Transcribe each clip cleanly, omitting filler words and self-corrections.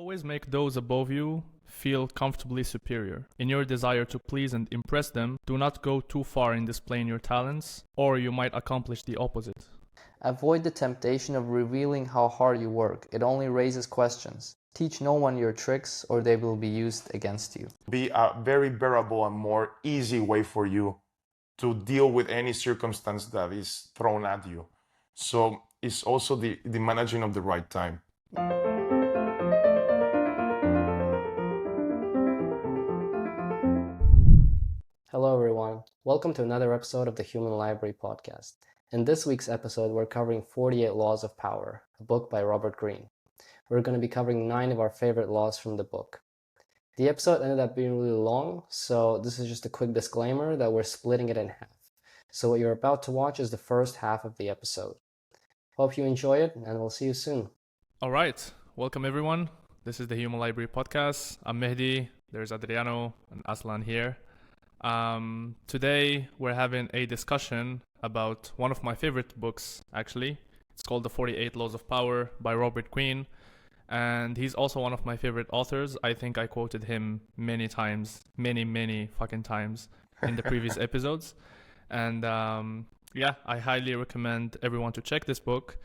always make those above you feel comfortably superior. In your desire to please and impress them, do not go too far in displaying your talents, or you might accomplish the opposite. Avoid the temptation of revealing how hard you work. It only raises questions. Teach no one your tricks, or they will be used against you. Be a very bearable and more easy way for you to deal with any circumstance that is thrown at you. So it's also the managing of the right time. Hello everyone, welcome to another episode of the Human Library podcast. In this week's episode, we're covering 48 Laws of Power, a book by Robert Greene. We're going to be covering 9 of our favorite laws from the book. The episode ended up being really long, so this is just a quick disclaimer that we're splitting it in half. So what you're about to watch is the first half of the episode. Hope you enjoy it, and we'll see you soon. All right, welcome everyone. This is the Human Library podcast. I'm Mehdi, there's Adriano and Aslan here. Today we're having a discussion about one of my favorite books, actually. It's called The 48 Laws of Power by Robert Greene, and he's also one of my favorite authors. I think I quoted him many times, many fucking times in the previous episodes. And I highly recommend everyone to check this book,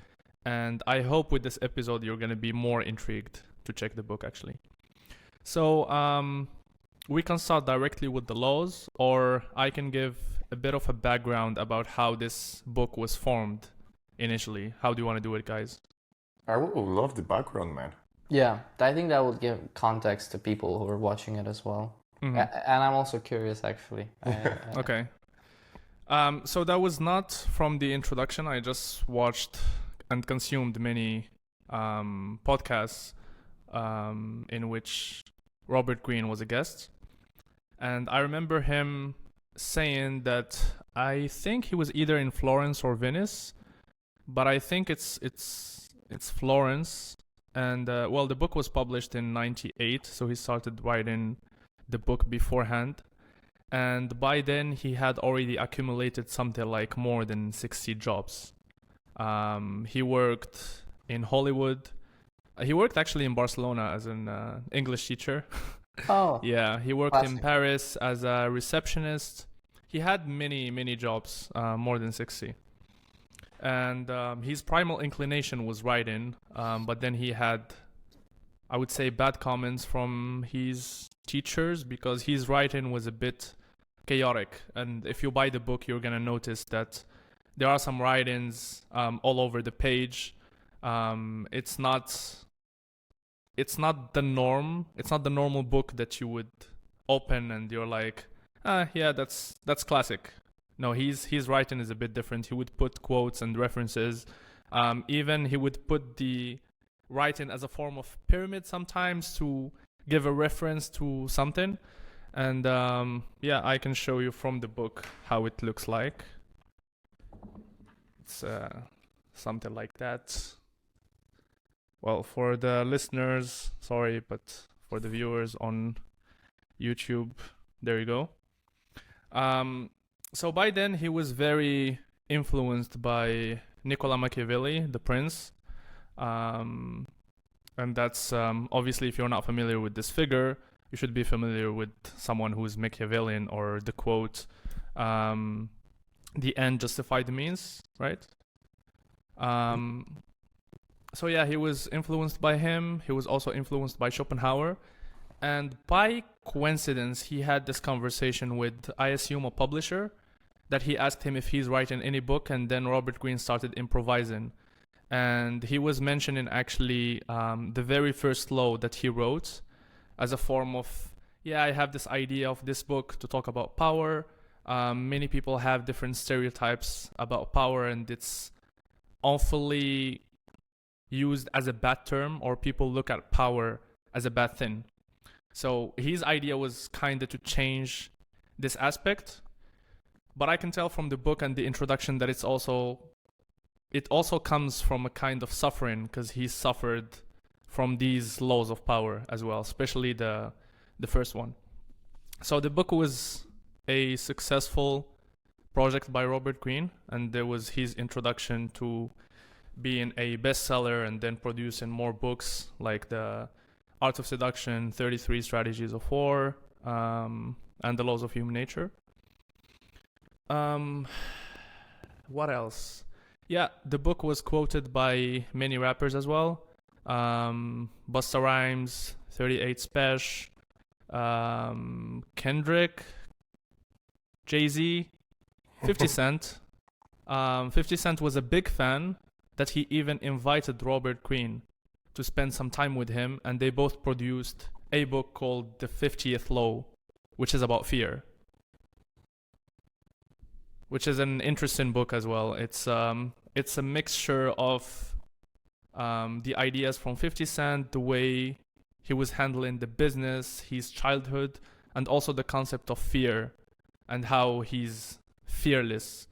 and I hope with this episode you're going to be more intrigued to check the book, actually. So we can start directly with the laws, or I can give a bit of a background about how this book was formed initially. How do you want to do it, guys? I would love the background, man. Yeah, I think that would give context to people who are watching it as well. Mm-hmm. And I'm also curious, actually. Okay. So that was not from the introduction. I just watched and consumed many podcasts in which Robert Greene was a guest. And I remember him saying that I think he was either in Florence or Venice, but I think it's Florence. And the book was published in 1998, so he started writing the book beforehand. And by then he had already accumulated something like more than 60 jobs. He worked in Hollywood. He worked actually in Barcelona as an English teacher. Oh. Yeah, he worked classic. in Paris as a receptionist. He had many jobs, more than 60. And his primal inclination was writing, but then he had, I would say, bad comments from his teachers because his writing was a bit chaotic. And if you buy the book, you're going to notice that there are some writings all over the page. It's not the norm. It's not the normal book that you would open and you're like, yeah, that's classic. No, his writing is a bit different. He would put quotes and references. Even he would put the writing as a form of pyramid sometimes to give a reference to something. And I can show you from the book how it looks like. It's something like that. Well, for the listeners, sorry, but for the viewers on YouTube, there you go. So by then, he was very influenced by Niccolo Machiavelli, the prince. And that's, obviously, if you're not familiar with this figure, you should be familiar with someone who's Machiavellian, or the quote, the end justified the means, right? So yeah, he was influenced by him. He was also influenced by Schopenhauer. And by coincidence, he had this conversation with, I assume, a publisher, that he asked him if he's writing any book, and then Robert Greene started improvising. And he was mentioning actually the very first law that he wrote as a form of, I have this idea of this book to talk about power. Many people have different stereotypes about power, and it's awfully used as a bad term, or people look at power as a bad thing. So his idea was kind of to change this aspect. But I can tell from the book and the introduction that it also comes from a kind of suffering, because he suffered from these laws of power as well, especially the first one. So the book was a successful project by Robert Greene, and there was his introduction to being a bestseller and then producing more books like the Art of Seduction, 33 Strategies of War, and The Laws of Human Nature. What else? Yeah, the book was quoted by many rappers as well. Busta Rhymes, 38 Spesh, Kendrick, Jay-Z, 50 Cent. 50 Cent was a big fan that he even invited Robert Greene to spend some time with him, and they both produced a book called The 50th Law, which is about fear, which is an interesting book as well. It's a mixture of the ideas from 50 Cent, the way he was handling the business, his childhood, and also the concept of fear and how he's fearless.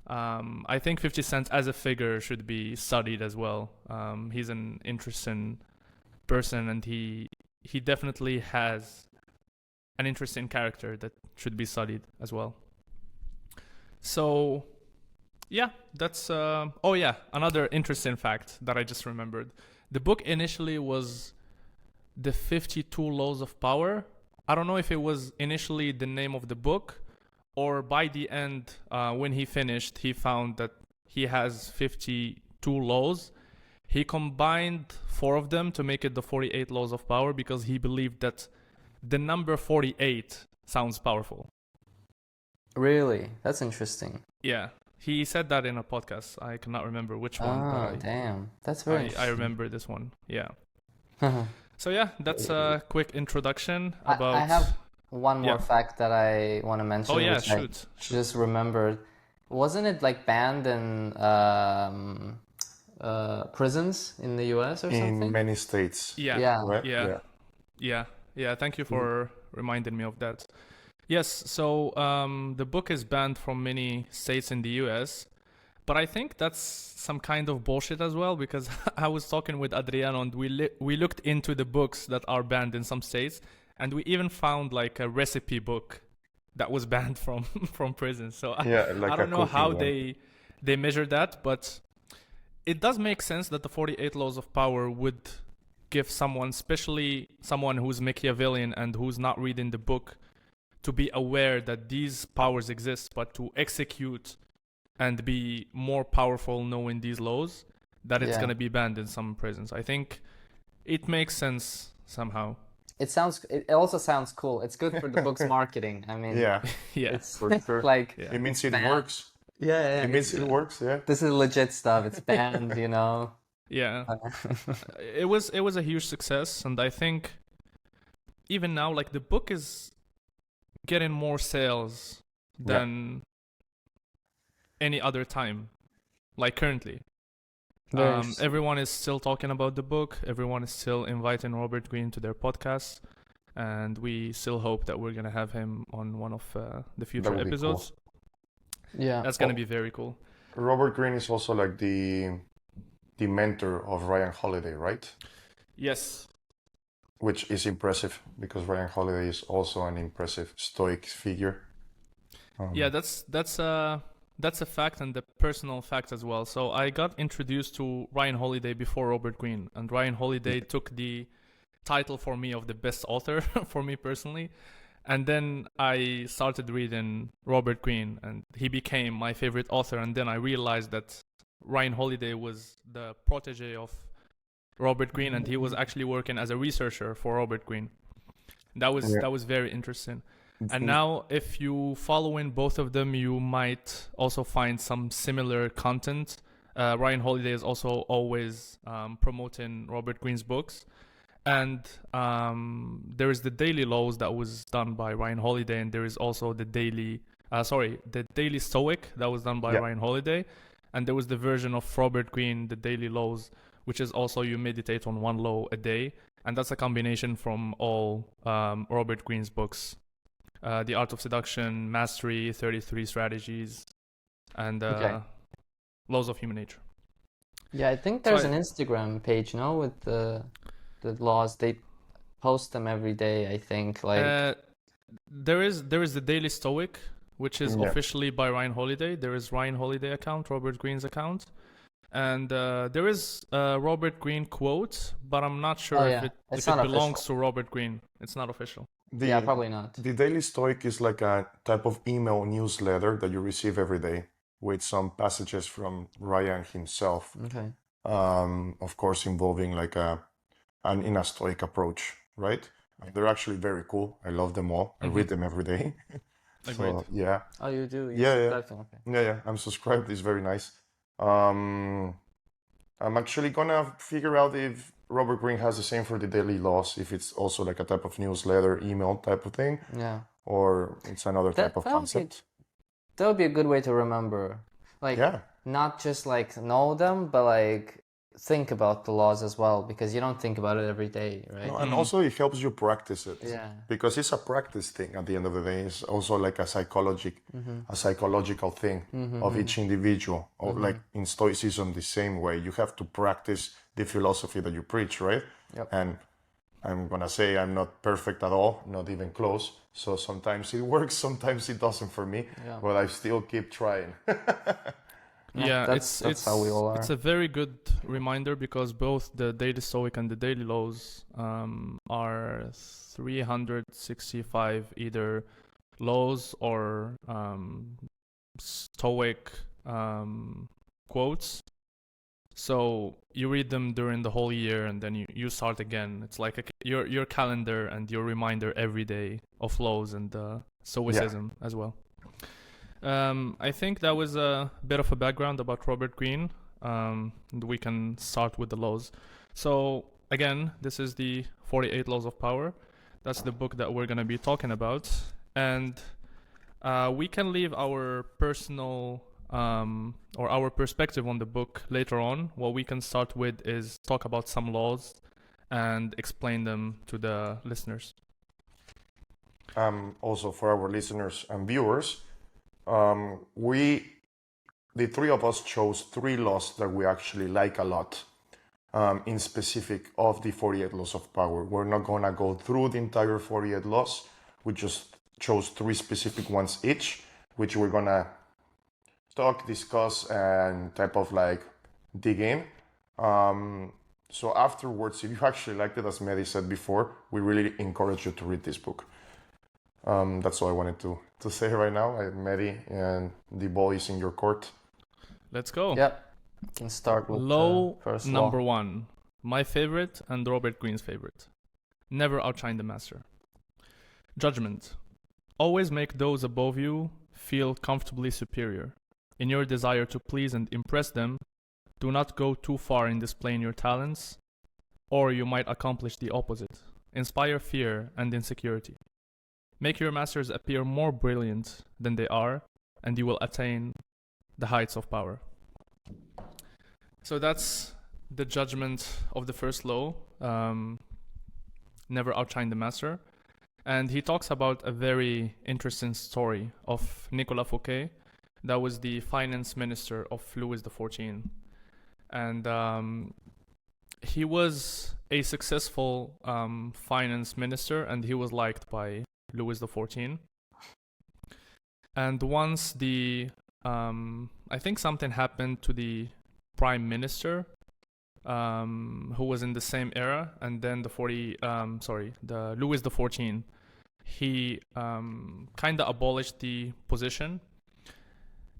I think 50 Cent as a figure should be studied as well. He's an interesting person, and he definitely has an interesting character that should be studied as well. So, yeah, that's... another interesting fact that I just remembered. The book initially was The 52 Laws of Power. I don't know if it was initially the name of the book, or by the end, when he finished, he found that he has 52 laws. He combined 4 of them to make it the 48 Laws of Power because he believed that the number 48 sounds powerful. Really? That's interesting. Yeah. He said that in a podcast. I cannot remember which one. Oh, damn. That's very I interesting. remember this one. Yeah. So yeah, that's a quick introduction about... I have one more fact that I want to mention. Oh yeah, which shoot. I just remembered. Wasn't it like banned in prisons in the US or something? In many states. Yeah. Yeah. Right? Yeah. Thank you for reminding me of that. Yes, so the book is banned from many states in the US, but I think that's some kind of bullshit as well, because I was talking with Adriano and we looked into the books that are banned in some states, and we even found like a recipe book that was banned from prison. So I don't know how they measure that, but it does make sense that the 48 Laws of Power would give someone, especially someone who's Machiavellian and who's not reading the book, to be aware that these powers exist, but to execute and be more powerful knowing these laws, that it's going to be banned in some prisons. I think it makes sense somehow. It also sounds cool. It's good for the book's marketing. I mean, it's for sure. Like it means it works. Yeah. It means it works. Yeah. This is legit stuff. It's banned, you know. Yeah. It was a huge success, and I think even now, like, the book is getting more sales than any other time, like currently. Everyone is still talking about the book. Everyone is still inviting Robert Greene to their podcast, and we still hope that we're gonna have him on one of the future episodes. Cool. Yeah, that's gonna be very cool. Robert Greene is also like the mentor of Ryan Holiday, right? Yes. Which is impressive because Ryan Holiday is also an impressive Stoic figure. Yeah, that's a fact, and the personal fact as well. So I got introduced to Ryan Holiday before Robert Greene, and Ryan Holiday took the title for me of the best author for me personally. And then I started reading Robert Greene, and he became my favorite author. And then I realized that Ryan Holiday was the protege of Robert Greene, and he was actually working as a researcher for Robert Greene. That was very interesting. And now, if you follow in both of them, you might also find some similar content. Ryan Holiday is also always promoting Robert Greene's books. And there is the Daily Laws that was done by Ryan Holiday, and there is also the Daily Stoic that was done by Ryan Holiday. And there was the version of Robert Greene, the Daily Laws, which is also you meditate on one law a day. And that's a combination from all Robert Greene's books. The Art of Seduction, Mastery, 33 Strategies, and Laws of Human Nature. Yeah, I think there's an Instagram page, no, with the laws. They post them every day, I think. Like there is the Daily Stoic, which is officially by Ryan Holiday. There is Ryan Holiday account, Robert Greene's account. And there is a Robert Greene quote, but I'm not sure Oh, if yeah. it It's if it not belongs official. to Robert Greene. It's not official. Yeah, probably not. The Daily Stoic is like a type of email newsletter that you receive every day with some passages from Ryan himself. Okay. Of course, involving like an in a Stoic approach, right? They're actually very cool. I love them all. I read them every day. Agreed. So yeah, Oh, you do? You yeah, yeah, subscribe to them? Okay. yeah. I'm subscribed. It's very nice. I'm actually gonna figure out if Robert Greene has the same for the daily laws, if it's also like a type of newsletter, email type of thing, Yeah. or it's another type of that would be concept. that would be a good way to remember. Like, Yeah. not just like know them, but like think about the laws as well, because you don't think about it every day, right? No, and also it helps you practice it. Yeah. Because it's a practice thing at the end of the day. It's also like a psychological thing of each individual. Or like in Stoicism, the same way. You have to practice the philosophy that you preach, right? Yep. And I'm gonna say I'm not perfect at all, not even close. So sometimes it works, sometimes it doesn't for me. Yeah. But I still keep trying. Yeah, that's how we all are. It's a very good reminder because both the Daily Stoic and the Daily Laws are 365 either laws or Stoic quotes. So you read them during the whole year and then you start again. It's like your calendar and your reminder every day of laws and Stoicism as well. I think that was a bit of a background about Robert Greene. We can start with the laws. So again, this is the 48 Laws of Power. That's the book that we're going to be talking about. And we can leave our personal or our perspective on the book later on. What we can start with is talk about some laws and explain them to the listeners. Also for our listeners and viewers, the three of us chose three laws that we actually like a lot, in specific of the 48 laws of power. We're not gonna go through the entire 48 laws. We just chose three specific ones each, which we're gonna talk, discuss, and type of like dig in. So afterwards, if you actually liked it, as Mehdi said before, we really encourage you to read this book. That's all I wanted to say right now. Mehdi, and the ball is in your court. Let's go. Yep. You can start with Law first number law. 1. My favorite and Robert Greene's favorite. Never outshine the master. Judgment. Always make those above you feel comfortably superior. In your desire to please and impress them, do not go too far in displaying your talents, or you might accomplish the opposite. Inspire fear and insecurity. Make your masters appear more brilliant than they are, and you will attain the heights of power. So that's the judgment of the first law. Never outshine the master. And he talks about a very interesting story of Nicolas Fouquet, that was the finance minister of Louis XIV. And he was a successful finance minister, and he was liked by Louis XIV. And once I think something happened to the prime minister, who was in the same era, and then the Louis XIV, he kind of abolished the position,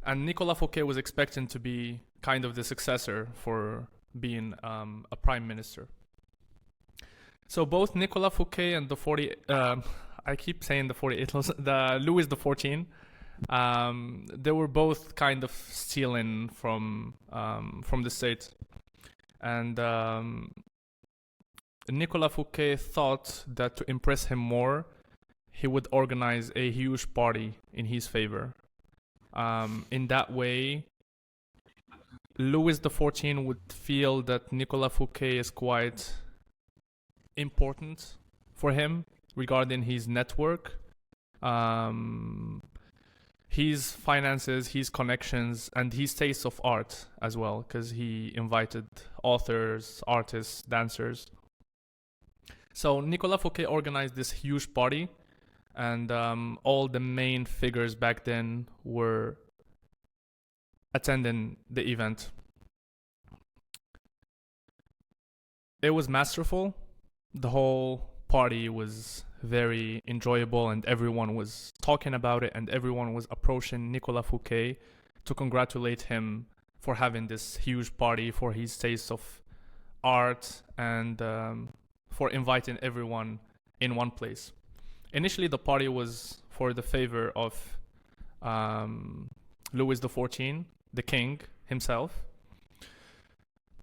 and Nicolas Fouquet was expecting to be kind of the successor for being a prime minister. So both Nicolas Fouquet and I keep saying the 48, the Louis XIV, they were both kind of stealing from the state. And Nicolas Fouquet thought that to impress him more, he would organize a huge party in his favor. In that way, Louis XIV would feel that Nicolas Fouquet is quite important for him regarding his network, his finances, his connections, and his taste of art as well, because he invited authors, artists, dancers. So Nicolas Fouquet organized this huge party, and all the main figures back then were attending the event. it was masterful. The whole party was very enjoyable, and everyone was talking about it, and everyone was approaching Nicolas Fouquet to congratulate him for having this huge party, for his taste of art, and for inviting everyone in one place. Initially, the party was for the favor of Louis XIV, the king himself.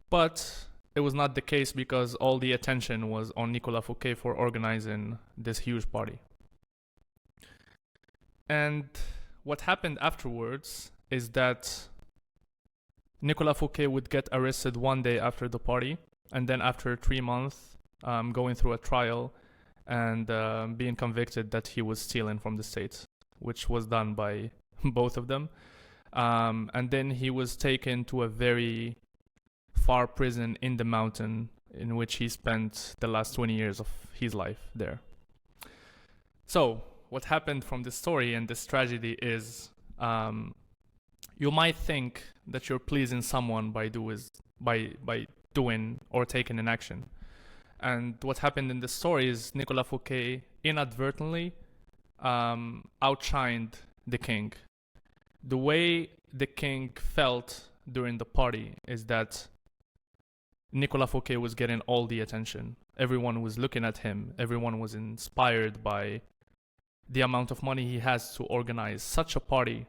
But it was not the case, because all the attention was on Nicolas Fouquet for organizing this huge party. And what happened afterwards is that Nicolas Fouquet would get arrested one day after the party, and then after 3 months, going through a trial and being convicted that he was stealing from the state, which was done by both of them. And then he was taken to a very far prison in the mountain, in which he spent the last 20 years of his life there. So what happened from this story and this tragedy is, you might think that you're pleasing someone by doing or taking an action. And what happened in this story is Nicolas Fouquet inadvertently outshined the king. The way the king felt during the party is that Nicolas Fouquet was getting all the attention. Everyone was looking at him. Everyone was inspired by the amount of money he has to organize such a party.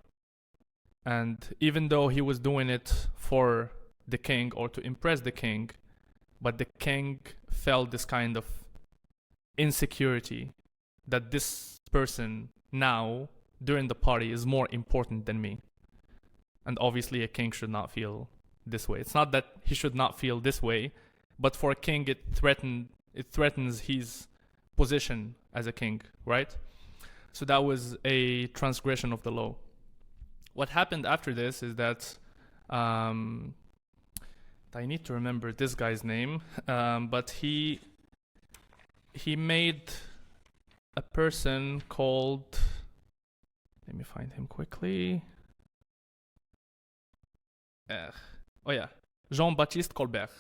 And even though he was doing it for the king or to impress the king, but the king felt this kind of insecurity that this person now during the party is more important than me. And obviously a king should not feel this way. It's not that he should not feel this way, but for a king it threatens his position as a king, right? So that was a transgression of the law. What happened after this is that I need to remember this guy's name, but he made a person called, let me find him quickly. Jean-Baptiste Colbert.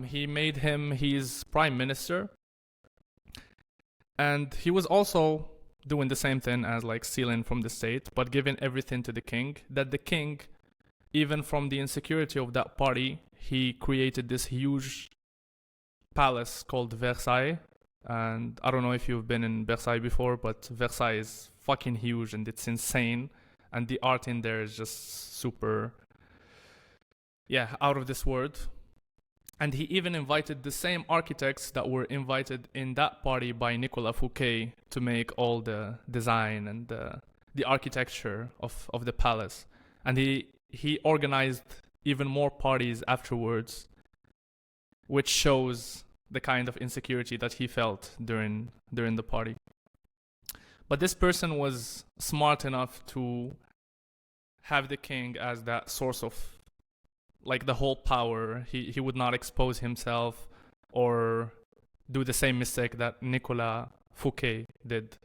He made him his prime minister, and he was also doing the same thing as like stealing from the state, but giving everything to the king. That the king, even from the insecurity of that party, he created this huge palace called Versailles. And I don't know if you've been in Versailles before, but Versailles is fucking huge and it's insane. And the art in there is just super, out of this world. And he even invited the same architects that were invited in that party by Nicolas Fouquet to make all the design and the architecture of the palace. And he organized even more parties afterwards, which shows the kind of insecurity that he felt during the party. But this person was smart enough to have the king as that source of like the whole power. He would not expose himself or do the same mistake that Nicolas Fouquet did.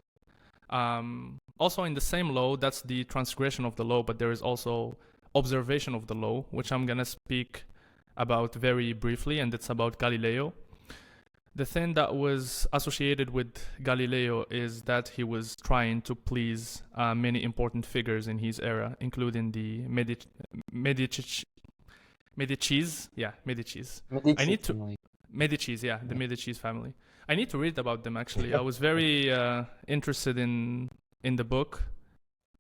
Also in the same law, that's the transgression of the law, but there is also observation of the law, which I'm gonna speak about very briefly, and it's about Galileo. The thing that was associated with Galileo is that he was trying to please many important figures in his era, including the Medicis. The Medicis family. I need to read about them actually. I was very interested in the book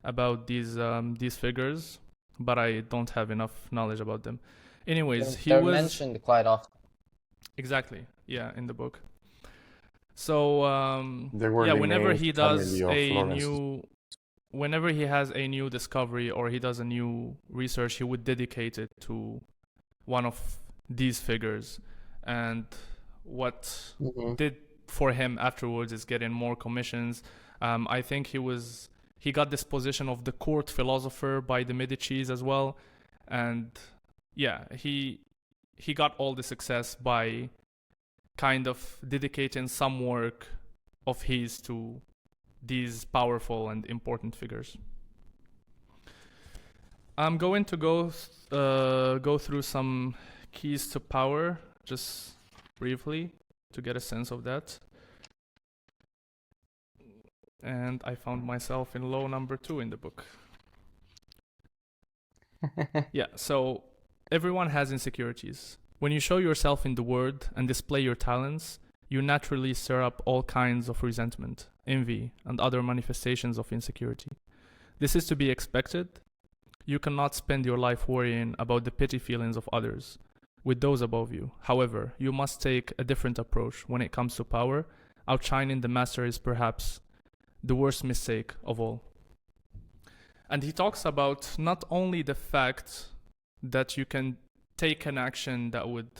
about these figures, but I don't have enough knowledge about them. Anyways, they're mentioned quite often. Exactly. Yeah, in the book. So whenever he has a new discovery or he does a new research, he would dedicate it to one of these figures. And what did for him afterwards is getting more commissions. I think he got this position of the court philosopher by the Medicis as well. And he got all the success by kind of dedicating some work of his to these powerful and important figures. I'm going to go through some keys to power, just briefly to get a sense of that. And I found myself in law number 2 in the book. Yeah, so everyone has insecurities. When you show yourself in the world and display your talents, you naturally stir up all kinds of resentment, envy, and other manifestations of insecurity. This is to be expected. You cannot spend your life worrying about the petty feelings of others with those above you. However, you must take a different approach when it comes to power. Outshining the master is perhaps the worst mistake of all. And he talks about not only the fact that you can take an action that would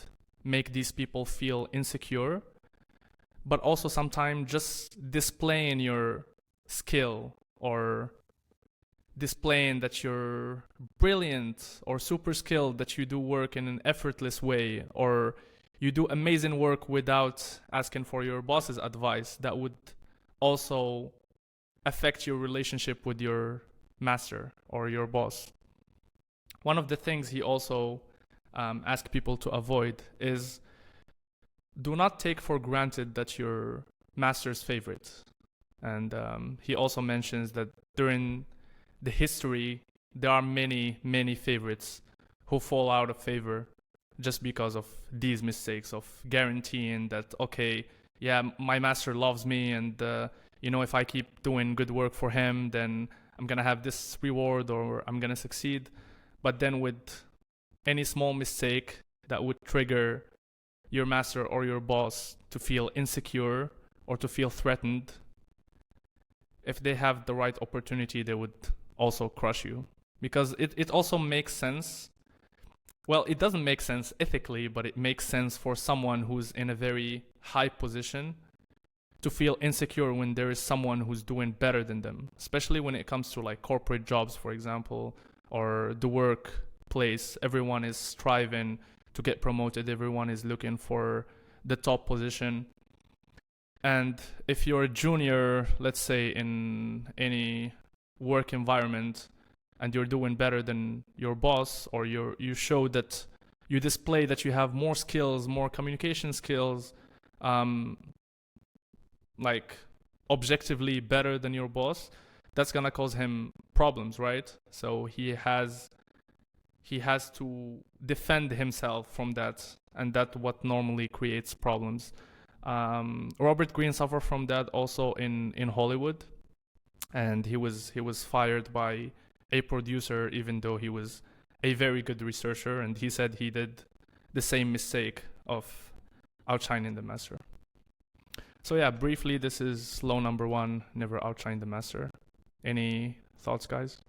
make these people feel insecure, but also sometimes just displaying your skill or displaying that you're brilliant or super skilled, that you do work in an effortless way, or you do amazing work without asking for your boss's advice, that would also affect your relationship with your master or your boss. One of the things he also asked people to avoid is do not take for granted that you're master's favorite. And he also mentions that during the history, there are many, many favorites who fall out of favor just because of these mistakes of guaranteeing that, okay, yeah, my master loves me, and if I keep doing good work for him, then I'm gonna have this reward or I'm gonna succeed. But then with any small mistake that would trigger your master or your boss to feel insecure or to feel threatened, if they have the right opportunity, they would also crush you. Because it also makes sense. Well, it doesn't make sense ethically, but it makes sense for someone who's in a very high position to feel insecure when there is someone who's doing better than them, especially when it comes to like corporate jobs, for example, or the workplace. Everyone is striving to get promoted. Everyone is looking for the top position. And if you're a junior, let's say in any work environment, and you're doing better than your boss, or you show that you display that you have more skills, more communication skills, like objectively better than your boss, that's gonna cause him problems, right? So he has to defend himself from that, and that's what normally creates problems. Robert Greene suffered from that also in Hollywood, and he was fired by a producer even though he was a very good researcher, and he said he did the same mistake of outshining the master. So yeah, briefly, this is law number 1, never outshine the master. Any thoughts, guys?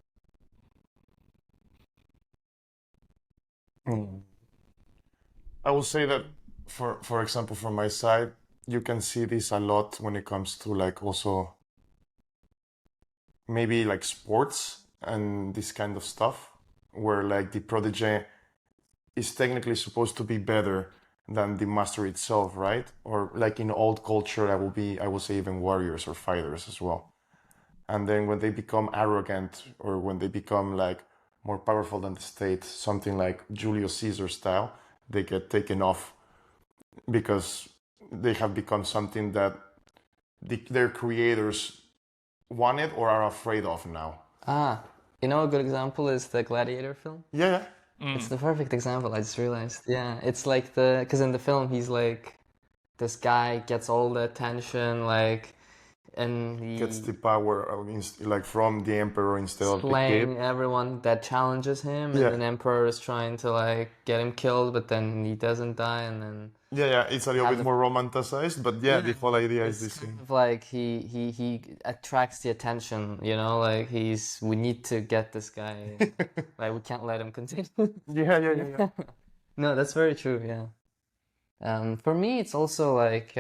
I will say that for example, from my side, you can see this a lot when it comes to like also maybe like sports and this kind of stuff, where like the protege is technically supposed to be better than the master itself, right? Or like in old culture, I will say even warriors or fighters as well. And then when they become arrogant, or when they become like more powerful than the state, something like Julius Caesar style, they get taken off because they have become something that their creators wanted or are afraid of now. A good example is the Gladiator film. Yeah. It's the perfect example, I just realized. Yeah, it's like because in the film he's like, this guy gets all the attention, like, and he Gets the power like from the emperor instead of the slaying kid. everyone that challenges him, and Yeah. then emperor is trying to like get him killed, but then he doesn't die, and then Yeah, it's a little Have bit the- more romanticized, but yeah, the whole idea is the it's kind same. of like he attracts the attention, like we need to get this guy, like we can't let him continue. Yeah. No, that's very true, yeah. For me, it's also like,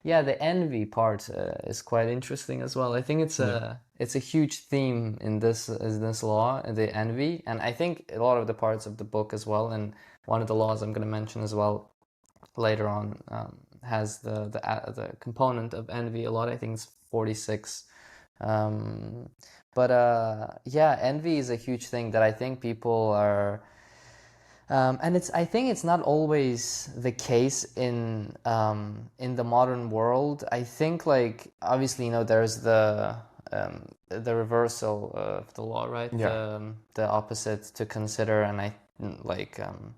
the envy part is quite interesting as well. I think it's a huge theme in this law, the envy, and I think a lot of the parts of the book as well, and one of the laws I'm going to mention as well later on has the component of envy a lot. I think it's 46. Envy is a huge thing that I think people are And I think it's not always the case in the modern world. I think, like, obviously, there's the reversal of the law, right? Yeah. The opposite to consider, and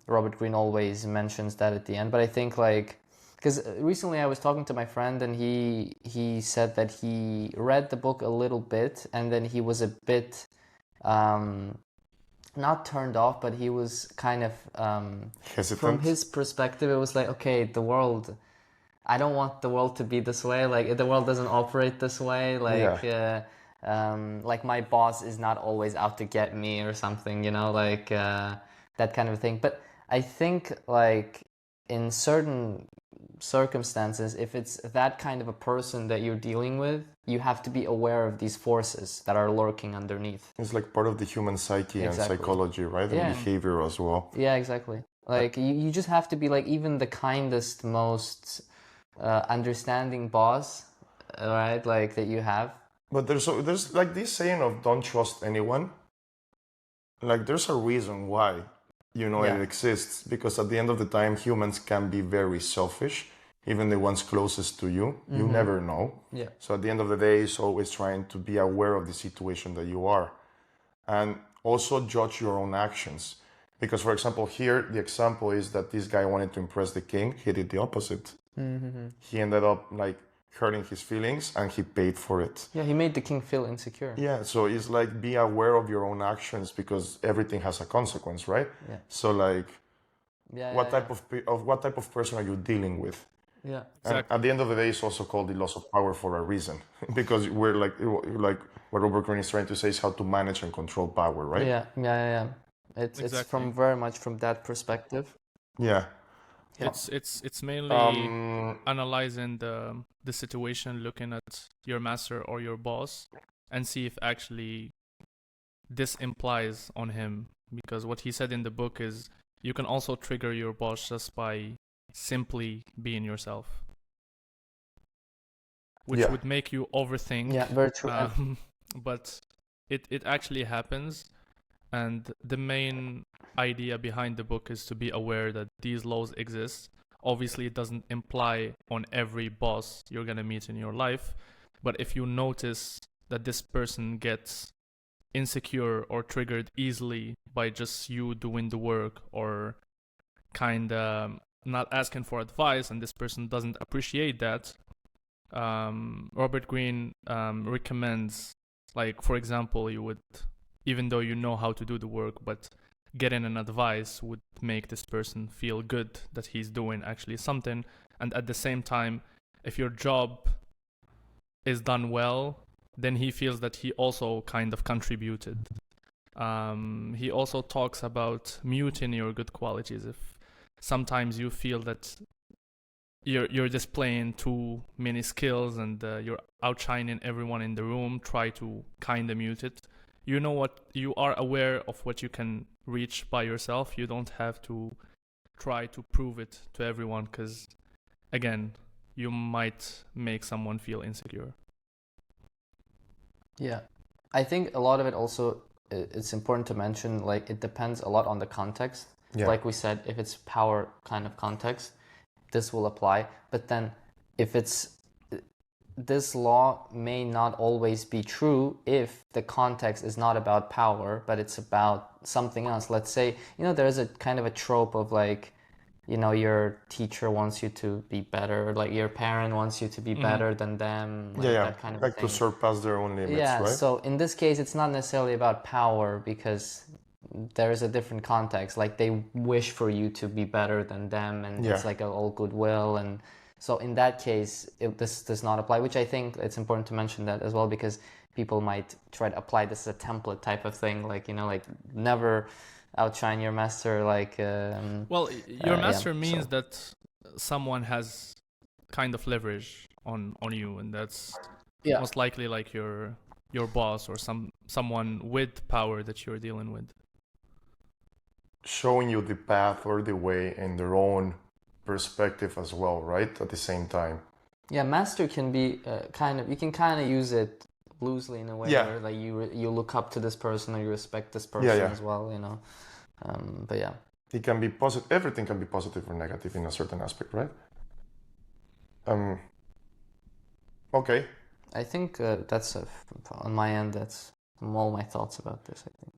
Robert Greene always mentions that at the end. But I think, like, because recently I was talking to my friend, and he said that he read the book a little bit, and then he was a bit not turned off, but he was kind of from Hesitant. his perspective, it was like, okay, I don't want the world to be this way. Like, the world doesn't operate this way. Like, like my boss is not always out to get me or something, like that kind of thing. But I think, like, in certain circumstances, if it's that kind of a person that you're dealing with, you have to be aware of these forces that are lurking underneath. It's like part of the human psyche and psychology, right? Yeah. And behavior as well. Yeah, exactly. Like, you just have to be, like, even the kindest, most understanding boss, right? Like, that you have. But there's like this saying of don't trust anyone. Like, there's a reason why, it exists, because at the end of the time, humans can be very selfish, even the ones closest to you. You never know. Yeah. So at the end of the day, it's always trying to be aware of the situation that you are, and also judge your own actions. Because, for example, here the example is that this guy wanted to impress the king. He did the opposite. He ended up, like, hurting his feelings, and he paid for it. Yeah, he made the king feel insecure. Yeah, so it's like, be aware of your own actions, because everything has a consequence, right? Yeah. So, like, what type of person are you dealing with? Yeah. And at the end of the day, it's also called the loss of power for a reason, because we're like what Robert Greene is trying to say is how to manage and control power, right? Yeah. It's from very much from that perspective. Yeah. It's mainly analyzing the situation, looking at your master or your boss, and see if actually this implies on him. Because what he said in the book is you can also trigger your boss just by simply being yourself, which would make you overthink. Yeah, very true. But it actually happens. And the main idea behind the book is to be aware that these laws exist. Obviously, it doesn't imply on every boss you're going to meet in your life. But if you notice that this person gets insecure or triggered easily by just you doing the work, or kind of not asking for advice, and this person doesn't appreciate that, Robert Greene recommends, like, for example, you would, even though you know how to do the work, but getting an advice would make this person feel good that he's doing actually something. And at the same time, if your job is done well, then he feels that he also kind of contributed. He also talks about muting your good qualities. If sometimes you feel that you're displaying too many skills and you're outshining everyone in the room, try to kind of mute it. You know what, you are aware of what you can reach by yourself. You don't have to try to prove it to everyone, because again, you might make someone feel insecure. Yeah, I think a lot of it also, it's important to mention, like, it depends a lot on the context. Yeah. Like we said, if it's power kind of context, this will apply. But then if it's, this law may not always be true if the context is not about power, but it's about something else. Let's say, there is a kind of a trope of, like, your teacher wants you to be better, like your parent wants you to be better than them. Like, that kind of like thing. to surpass their own limits, Yeah, right? so in this case, it's not necessarily about power, because there is a different context. Like, they wish for you to be better than them, and it's like all goodwill. And so in that case, this does not apply, which I think it's important to mention that as well, because people might try to apply this as a template type of thing, like, like, never outshine your master, like... well, your master means that someone has kind of leverage on you, and that's most likely like your boss or someone with power that you're dealing with. Showing you the path or the way in their own perspective as well, right? At the same time. Yeah, master can be you can kind of use it loosely in a way where, like, you look up to this person or you respect this person as well, But yeah. it can be positive. Everything can be positive or negative in a certain aspect, right? Okay. I think that's on my end. That's all my thoughts about this. I think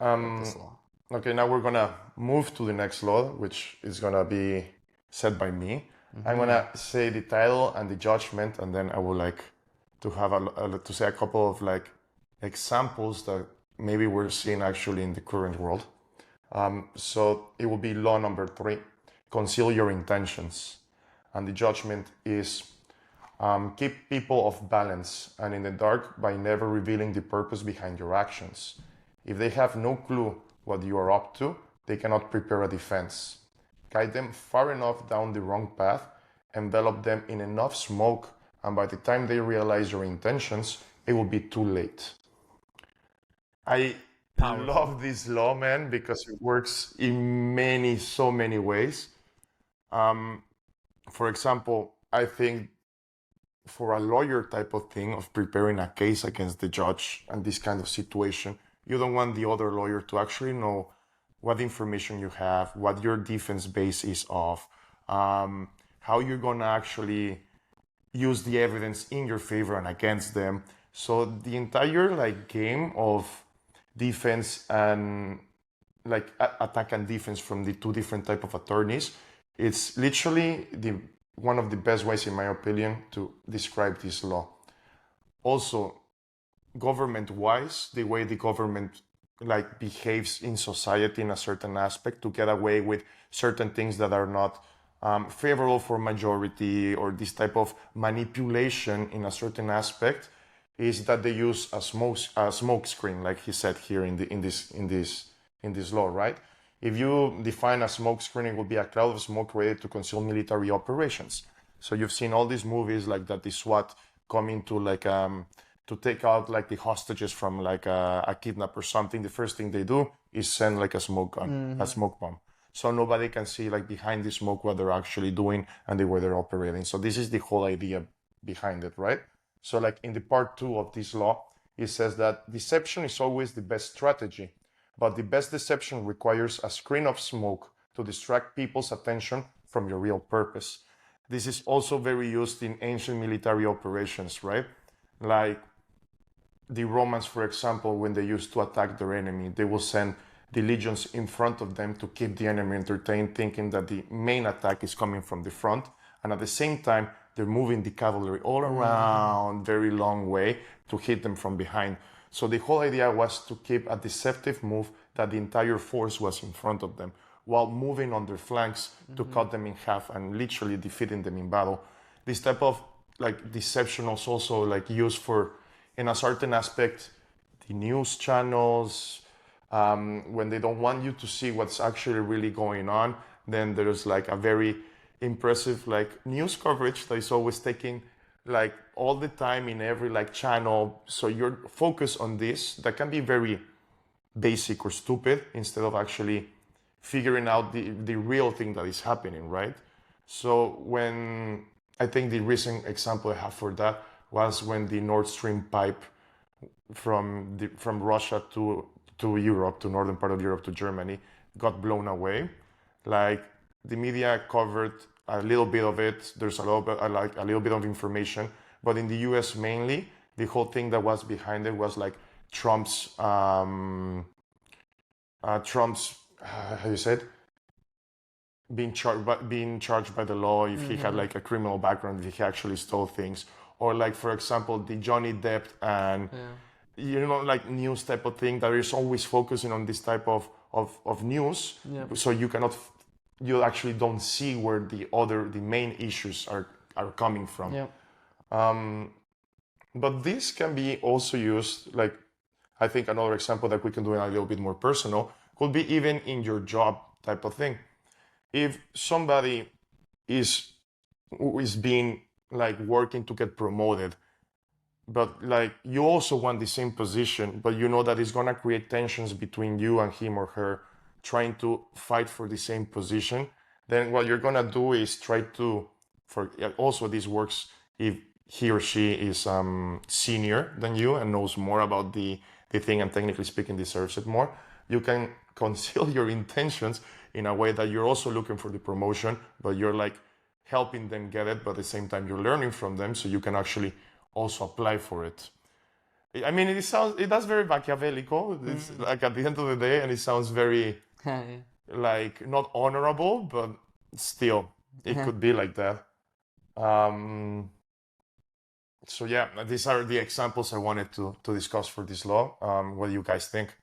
about this law. Okay, now we're gonna move to the next law, which is gonna be said by me. I'm gonna say the title and the judgment, and then I would like to have to say a couple of like examples that maybe we're seeing actually in the current world. So it will be law number 3, conceal your intentions, and the judgment is keep people off balance and in the dark by never revealing the purpose behind your actions. If they have no clue what you are up to, they cannot prepare a defense. Guide them far enough down the wrong path, envelop them in enough smoke, and by the time they realize your intentions, it will be too late. I love this law, man, because it works in so many ways. For example, I think for a lawyer type of thing of preparing a case against the judge and this kind of situation, you don't want the other lawyer to actually know what information you have, what your defense base is of, how you're gonna actually use the evidence in your favor and against them. So the entire like game of defense and like attack and defense from the two different type of attorneys, it's literally one of the best ways, in my opinion, to describe this law. Also, government-wise, the way the government like behaves in society in a certain aspect to get away with certain things that are not favorable for majority, or this type of manipulation in a certain aspect, is that they use a smoke screen, like he said here in this law, right? If you define a smoke screen, it will be a cloud of smoke created to conceal military operations. So you've seen all these movies like that, the SWAT coming to like to take out like the hostages from like a kidnap or something. The first thing they do is send like a smoke gun, a smoke bomb, so nobody can see like behind the smoke what they're actually doing and the way they're operating. So this is the whole idea behind it, right? So like in the part 2 of this law, it says that deception is always the best strategy, but the best deception requires a screen of smoke to distract people's attention from your real purpose. This is also very used in ancient military operations, right? Like the Romans, for example, when they used to attack their enemy, they will send the legions in front of them to keep the enemy entertained, thinking that the main attack is coming from the front. And at the same time, they're moving the cavalry all around very long way to hit them from behind. So the whole idea was to keep a deceptive move that the entire force was in front of them, while moving on their flanks to cut them in half and literally defeating them in battle. This type of like deception was also like used for, in a certain aspect, the news channels, when they don't want you to see what's actually really going on, then there's like a very impressive like news coverage that is always taking like all the time in every like channel. So you're focused on this that can be very basic or stupid, instead of actually figuring out the real thing that is happening, right? So when I think the recent example I have for that was when the Nord Stream pipe from Russia to Europe, to northern part of Europe, to Germany, got blown away. Like the media covered a little bit of it. There's a little bit of information, but in the U.S. mainly, the whole thing that was behind it was like Trump's how you said, being charged by the law if he had like a criminal background, if he actually stole things, or like for example the Johnny Depp and like news type of thing that is always focusing on this type of news. So you actually don't see where the main issues are coming from. But this can be also used, like I think another example that we can do a little bit more personal could be even in your job type of thing. If somebody is being like working to get promoted, but like you also want the same position, but you know that it's gonna create tensions between you and him or her trying to fight for the same position, then what you're gonna do is try to, also this works if he or she is senior than you and knows more about the thing and technically speaking deserves it more, you can conceal your intentions in a way that you're also looking for the promotion, but you're like helping them get it, but at the same time you're learning from them, so you can actually also apply for it. I mean, it does very Machiavellical. It's like at the end of the day, and it sounds very like not honorable, but still, it could be like that. So yeah, these are the examples I wanted to discuss for this law. What do you guys think?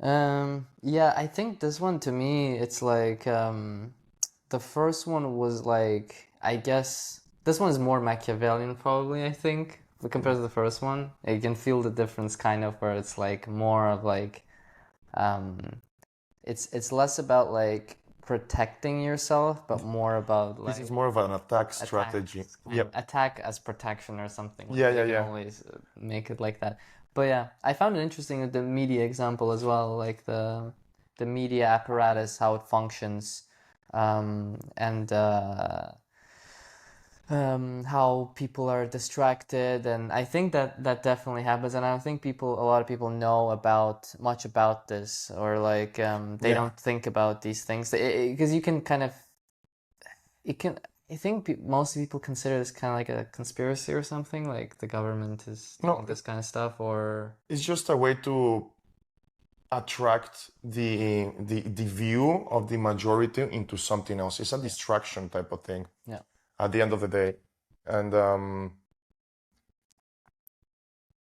Yeah, I think this one to me, it's like the first one was like, I guess this one is more Machiavellian probably, I think, compared to the first one. You can feel the difference kind of where it's like more of like it's less about like protecting yourself, but more about like This is more of an attack strategy. Yep. Attack as protection or something. Yeah, You can yeah. always make it like that. But yeah, I found it interesting with the media example as well, like the media apparatus, how it functions, and how people are distracted, and I think that definitely happens, and I don't think a lot of people know much about this, or like they don't think about these things, because you can kind of, I think most people consider this kind of like a conspiracy or something, like the government is doing this kind of stuff, or it's just a way to attract the view of the majority into something else. It's a distraction type of thing. Yeah. At the end of the day, and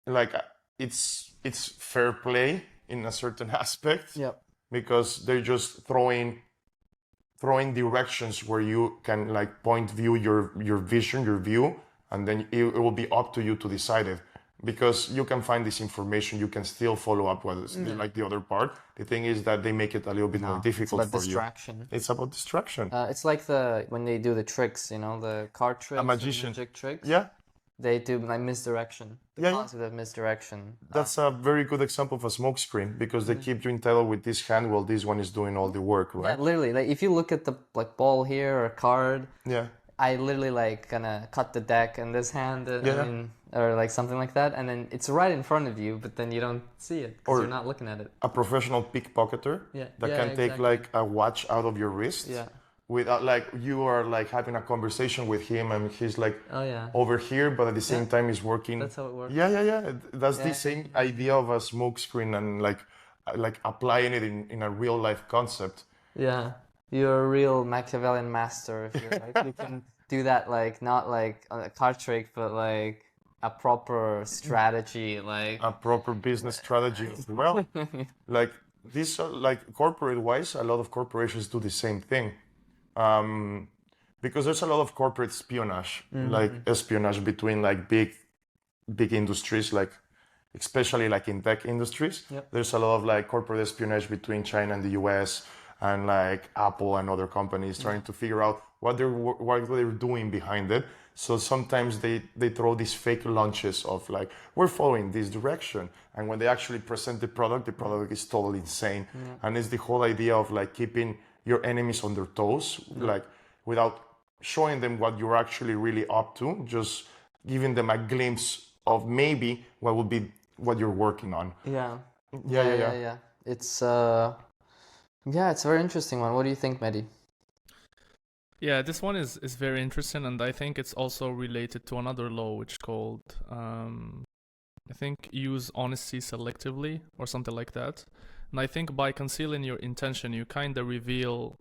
like it's fair play in a certain aspect. Yep. Because they're just throwing directions where you can like point view your vision, your view, and then it will be up to you to decide it. Because you can find this information, you can still follow up with like the other part. The thing is that they make it a little bit more difficult for distraction. It's about distraction. It's like when they do the tricks, the card tricks, magician. magic tricks. Yeah. They do like misdirection. The concept of misdirection. That's a very good example of a smoke screen, because they keep you entitled with this hand while this one is doing all the work, right? Yeah, literally. Like if you look at the like ball here or card, I literally like gonna cut the deck in this hand, or like something like that, and then it's right in front of you, but then you don't see it because you're not looking at it. A professional pickpocketer that can take like a watch out of your wrist. Yeah. Without like you are like having a conversation with him and he's like Oh, over here, but at the same time he's working. That's how it works. Yeah. That's the same idea of a smoke screen, and like applying it in a real life concept. Yeah, you're a real Machiavellian master if you're like you can do that, like not like a card trick, but like a proper strategy, like a proper business strategy as well. Like this, like corporate wise, a lot of corporations do the same thing. Because there's a lot of corporate espionage, like espionage between like big industries, like especially like in tech industries. Yep. There's a lot of like corporate espionage between China and the US, and like Apple and other companies trying to figure out what they're doing behind it. So sometimes they throw these fake launches of like, we're following this direction, and when they actually present the product is totally insane. And it's the whole idea of like keeping your enemies on their toes, like without showing them what you're actually really up to, just giving them a glimpse of maybe what you're working on. Yeah. It's it's a very interesting one. What do you think, Mehdi? Yeah, this one is very interesting, and I think it's also related to another law which called I think use honesty selectively or something like that. And I think by concealing your intention, you kind of reveal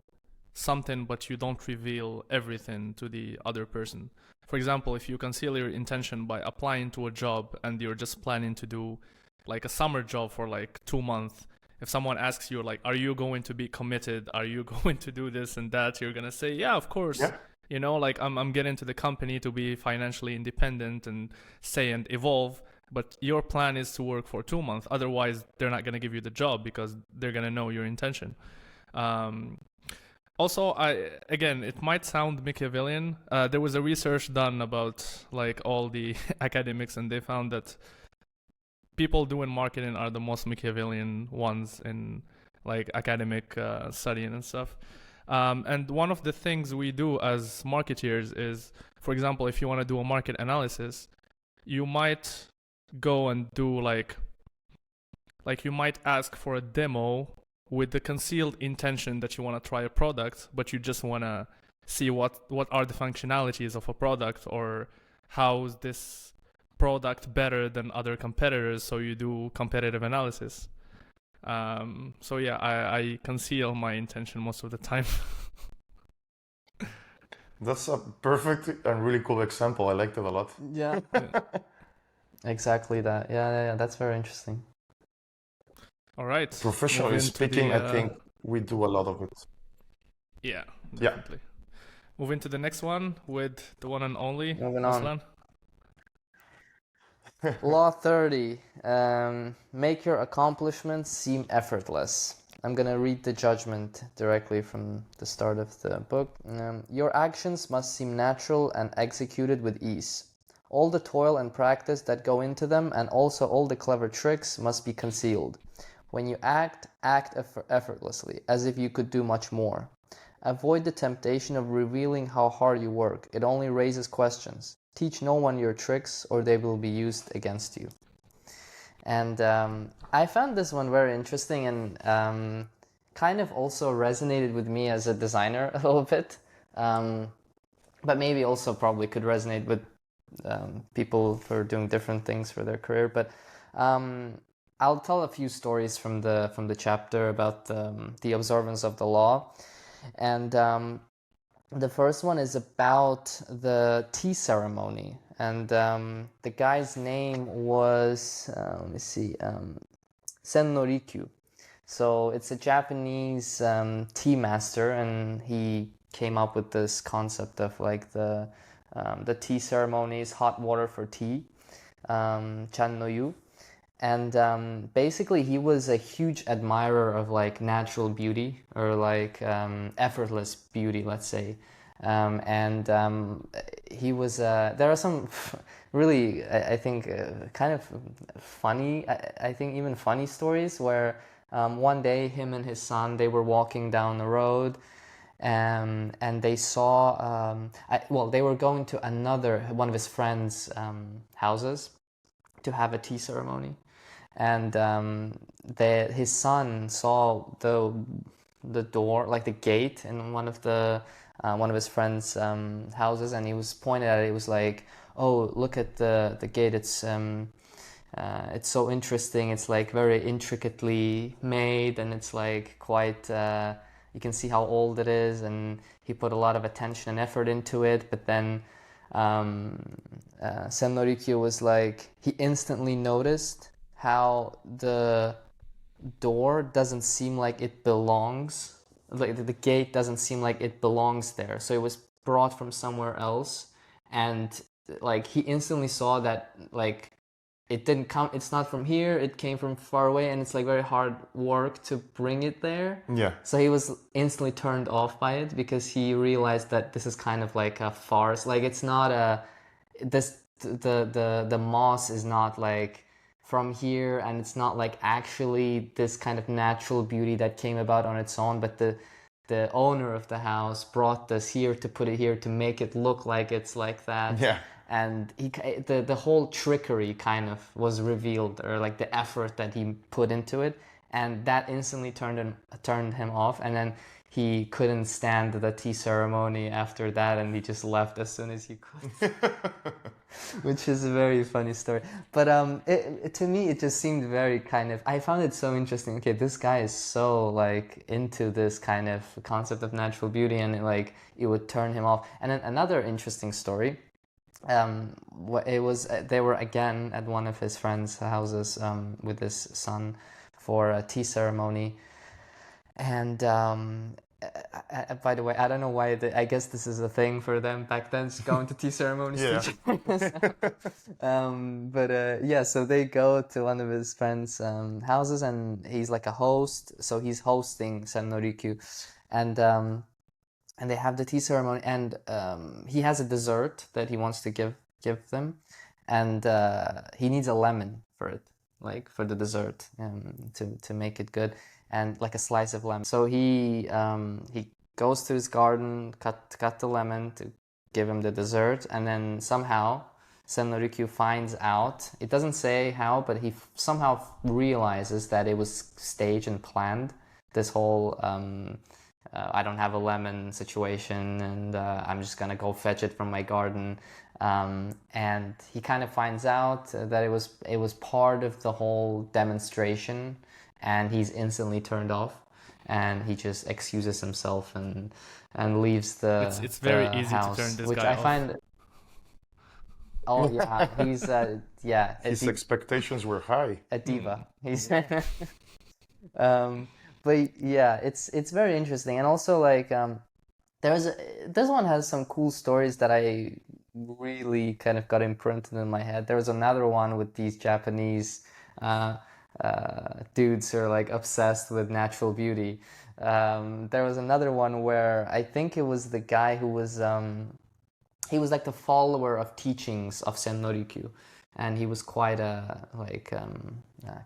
something, but you don't reveal everything to the other person. For example, if you conceal your intention by applying to a job and you're just planning to do like a summer job for like 2 months, if someone asks you like, are you going to be committed? Are you going to do this and that? You're going to say, yeah, of course. Yeah. You know, like I'm getting to the company to be financially independent and stay and evolve. But your plan is to work for 2 months. Otherwise, they're not going to give you the job because they're going to know your intention. Also, again, it might sound Machiavellian. There was a research done about like all the academics, and they found that people doing marketing are the most Machiavellian ones in like academic studying and stuff. And one of the things we do as marketeers is, for example, if you want to do a market analysis, you might go and do like Like you might ask for a demo with the concealed intention that you want to try a product, but you just want to see what are the functionalities of a product, or how is this product better than other competitors, so you do competitive analysis. So yeah, I conceal my intention most of the time. That's a perfect and really cool example. I liked it a lot. Yeah. Exactly that. Yeah, that's very interesting. All right. Professionally Move into speaking, the, I think we do a lot of it. Yeah, Yeah. definitely. Move into the next one with the one and only Moving on. Aslan. Law 30. Make your accomplishments seem effortless. I'm going to read the judgment directly from the start of the book. Your actions must seem natural and executed with ease. All the toil and practice that go into them, and also all the clever tricks, must be concealed. When you act effortlessly, as if you could do much more. Avoid the temptation of revealing how hard you work. It only raises questions. Teach no one your tricks, or they will be used against you. And I found this one very interesting, and kind of also resonated with me as a designer a little bit. But maybe also probably could resonate with people for doing different things for their career. But I'll tell a few stories from the chapter about the observance of the law. And the first one is about the tea ceremony. And the guy's name was, let me see, Sen no Rikyu. So it's a Japanese tea master, and he came up with this concept of like the tea ceremonies, hot water for tea, chan no yu. And basically he was a huge admirer of like natural beauty, or like effortless beauty, let's say. He was there are some really I think kind of funny, I think even funny stories where one day him and his son, they were walking down the road, and they saw they were going to one of his friends' houses to have a tea ceremony. And his son saw the door, like the gate in one of his friends' houses, and he was pointed at it. He was like, "Oh, look at the gate! It's so interesting. It's like very intricately made, and it's like quite. You can see how old it is." And he put a lot of attention and effort into it. But then Sen no Rikyu was like, he instantly noticed how the door doesn't seem like it belongs, like the gate doesn't seem like it belongs there. So it was brought from somewhere else, and like he instantly saw that like it didn't come, it's not from here, it came from far away, and it's like very hard work to bring it there. Yeah. So he was instantly turned off by it, because he realized that this is kind of like a farce. Like it's not the moss is not like from here, and it's not like actually this kind of natural beauty that came about on its own, but the owner of the house brought this here to put it here to make it look like it's like that. Yeah. And the whole trickery kind of was revealed, or like the effort that he put into it, and that instantly turned him off. And then he couldn't stand the tea ceremony after that, and he just left as soon as he could. Which is a very funny story. But to me, it just seemed very kind of, I found it so interesting. Okay, this guy is so like into this kind of concept of natural beauty, and it would turn him off. And then another interesting story, it was they were again at one of his friends' houses with his son for a tea ceremony. And by the way, I don't know why. I guess this is a thing for them back then, just going to tea ceremonies. Yeah. So they go to one of his friends' houses, and he's like a host, so he's hosting Sen no Rikyu, and they have the tea ceremony, and he has a dessert that he wants to give them, and he needs a lemon for it, like for the dessert, to make it good, and like a slice of lemon. So he goes to his garden, cut the lemon to give him the dessert, and then somehow Sennorikyu finds out, it doesn't say how, but he somehow realizes that it was staged and planned, this whole I don't have a lemon situation, and I'm just gonna go fetch it from my garden. And he kind of finds out that it was part of the whole demonstration, and he's instantly turned off, and he just excuses himself and leaves It's very the easy to turn house, this which guy I off. find. Oh yeah, he's yeah, His expectations were high. a diva. He's but yeah, it's very interesting, and also like this one has some cool stories that I really kind of got imprinted in my head. There was another one with these Japanese uh, dudes who are like obsessed with natural beauty. There was another one where I think it was the guy who was he was like the follower of teachings of Sen Norikyu, and he was quite a like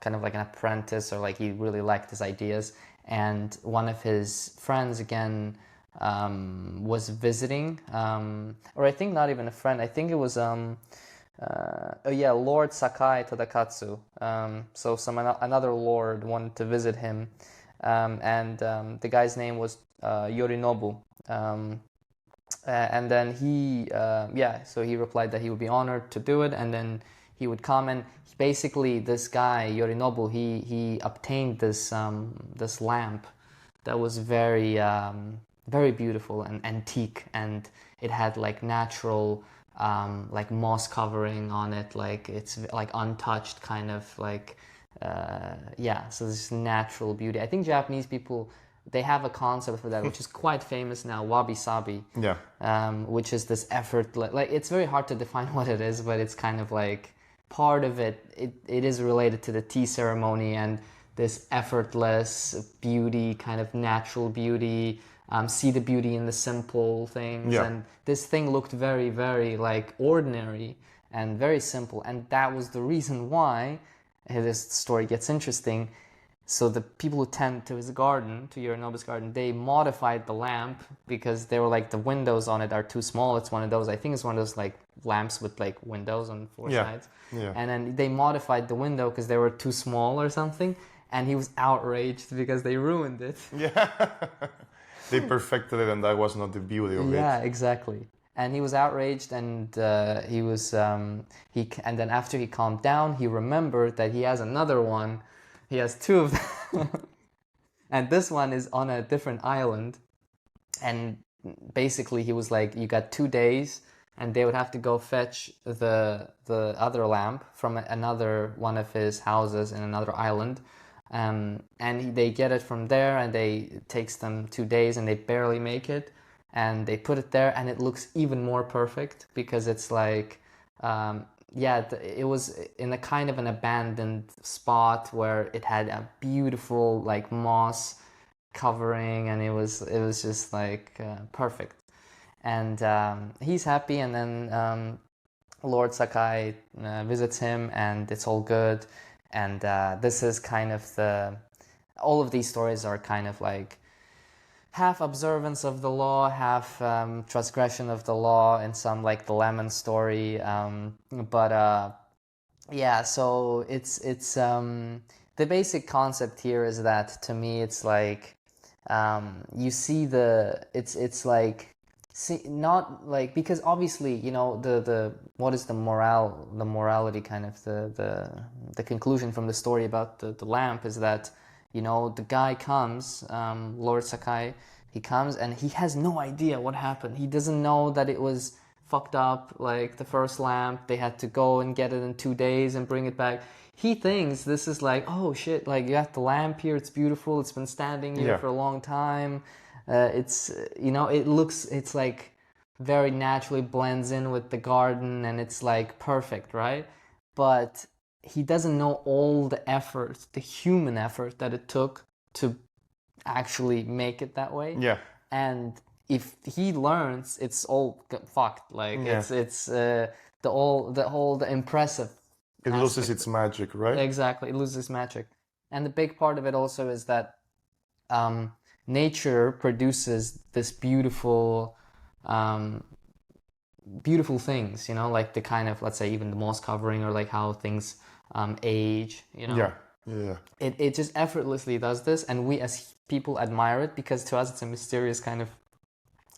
kind of like an apprentice, or like he really liked his ideas. And one of his friends again was visiting, or I think not even a friend. I think it was oh yeah, Lord Sakai Tadakatsu. So another lord wanted to visit him, and the guy's name was Yorinobu. And then so he replied that he would be honored to do it, and then he would come. And basically this guy Yorinobu, he obtained this this lamp that was very very beautiful and antique, and it had like natural like moss covering on it, like it's like untouched kind of like so this natural beauty. I think Japanese people, they have a concept for that, which is quite famous now, wabi sabi. Yeah. Which is this effort, like it's very hard to define what it is, but it's kind of like part of it. It is related to the tea ceremony and this effortless beauty, kind of natural beauty. See the beauty in the simple things, Yeah. and this thing looked very, very like ordinary and very simple, and that was the reason why this story gets interesting. So the people who tend to his garden, to Yorinobu's garden, they modified the lamp because they were like, the windows on it are too small. It's one of those, I think it's one of those like lamps with like windows on four sides. Yeah. And then they modified the window because they were too small or something. And he was outraged because they ruined it. Yeah. They perfected it, and that was not the beauty of it. Yeah, exactly. And he was outraged, and he was and then after he calmed down, he remembered that he has another one. He has two of them, and this one is on a different island. And basically, he was like, "You got 2 days," and they would have to go fetch the other lamp from another one of his houses in another island. And they get it from there, and it takes them 2 days, and they barely make it. And they put it there, and it looks even more perfect because it's like, it was in a kind of an abandoned spot where it had a beautiful like moss covering, and it was just like perfect. And he's happy, and then Lord Sakai visits him, and it's all good. And this is kind of all of these stories are kind of like half observance of the law, half transgression of the law, in some like the lemon story. So it's the basic concept here is that, to me, it's like you see it's like, see, not like, because obviously, you know, the what is the morality kind of the conclusion from the story about the lamp is that, you know, the guy comes, Lord Sakai, he comes and he has no idea what happened. He doesn't know that it was fucked up, like the first lamp. They had to go and get it in 2 days and bring it back. He thinks this is like, oh shit, like you got the lamp here, it's beautiful, it's been standing here for a long time. It's, you know, it's like very naturally blends in with the garden, and it's like perfect, right? But he doesn't know all the effort, the human effort that it took to actually make it that way. Yeah. And if he learns, it's all fucked. Like it's the impressive. It loses its magic, right? Exactly, it loses magic. And the big part of it also is that nature produces this beautiful beautiful things, you know, like the kind of, let's say, even the moss covering, or like how things age, you know. Yeah. It just effortlessly does this, and we as people admire it, because to us it's a mysterious kind of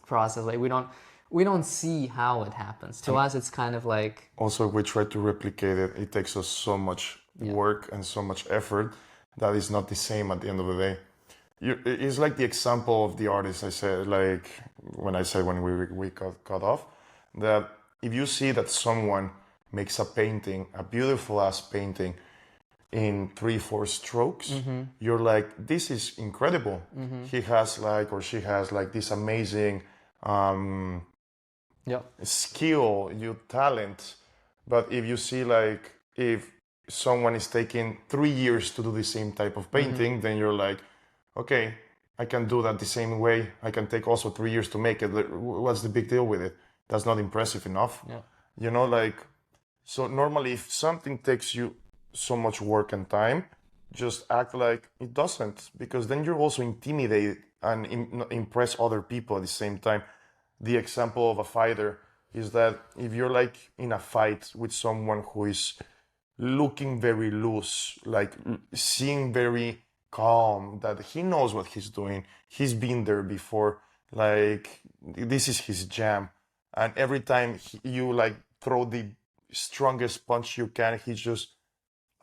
process. Like we don't see how it happens. To us it's kind of like, Also, we try to replicate it. It takes us so much work and so much effort that is not the same at the end of the day. It's like the example of the artist I said, like when I said when we cut off, that if you see that someone makes a painting, a beautiful ass painting, in 3-4 strokes, you're like, this is incredible. He has like, or she has like this amazing skill, your talent. But if you see like, if someone is taking 3 years to do the same type of painting, then you're like, okay, I can do that the same way. I can take also 3 years to make it. What's the big deal with it? That's not impressive enough. You know, like, so normally if something takes you so much work and time, just act like it doesn't, because then you're also intimidated and impress other people at the same time. The example of a fighter is that if you're like in a fight with someone who is looking very loose, like seeing very calm, that he knows what he's doing, he's been there before, like this is his jam, and every time you like throw the strongest punch you can, he just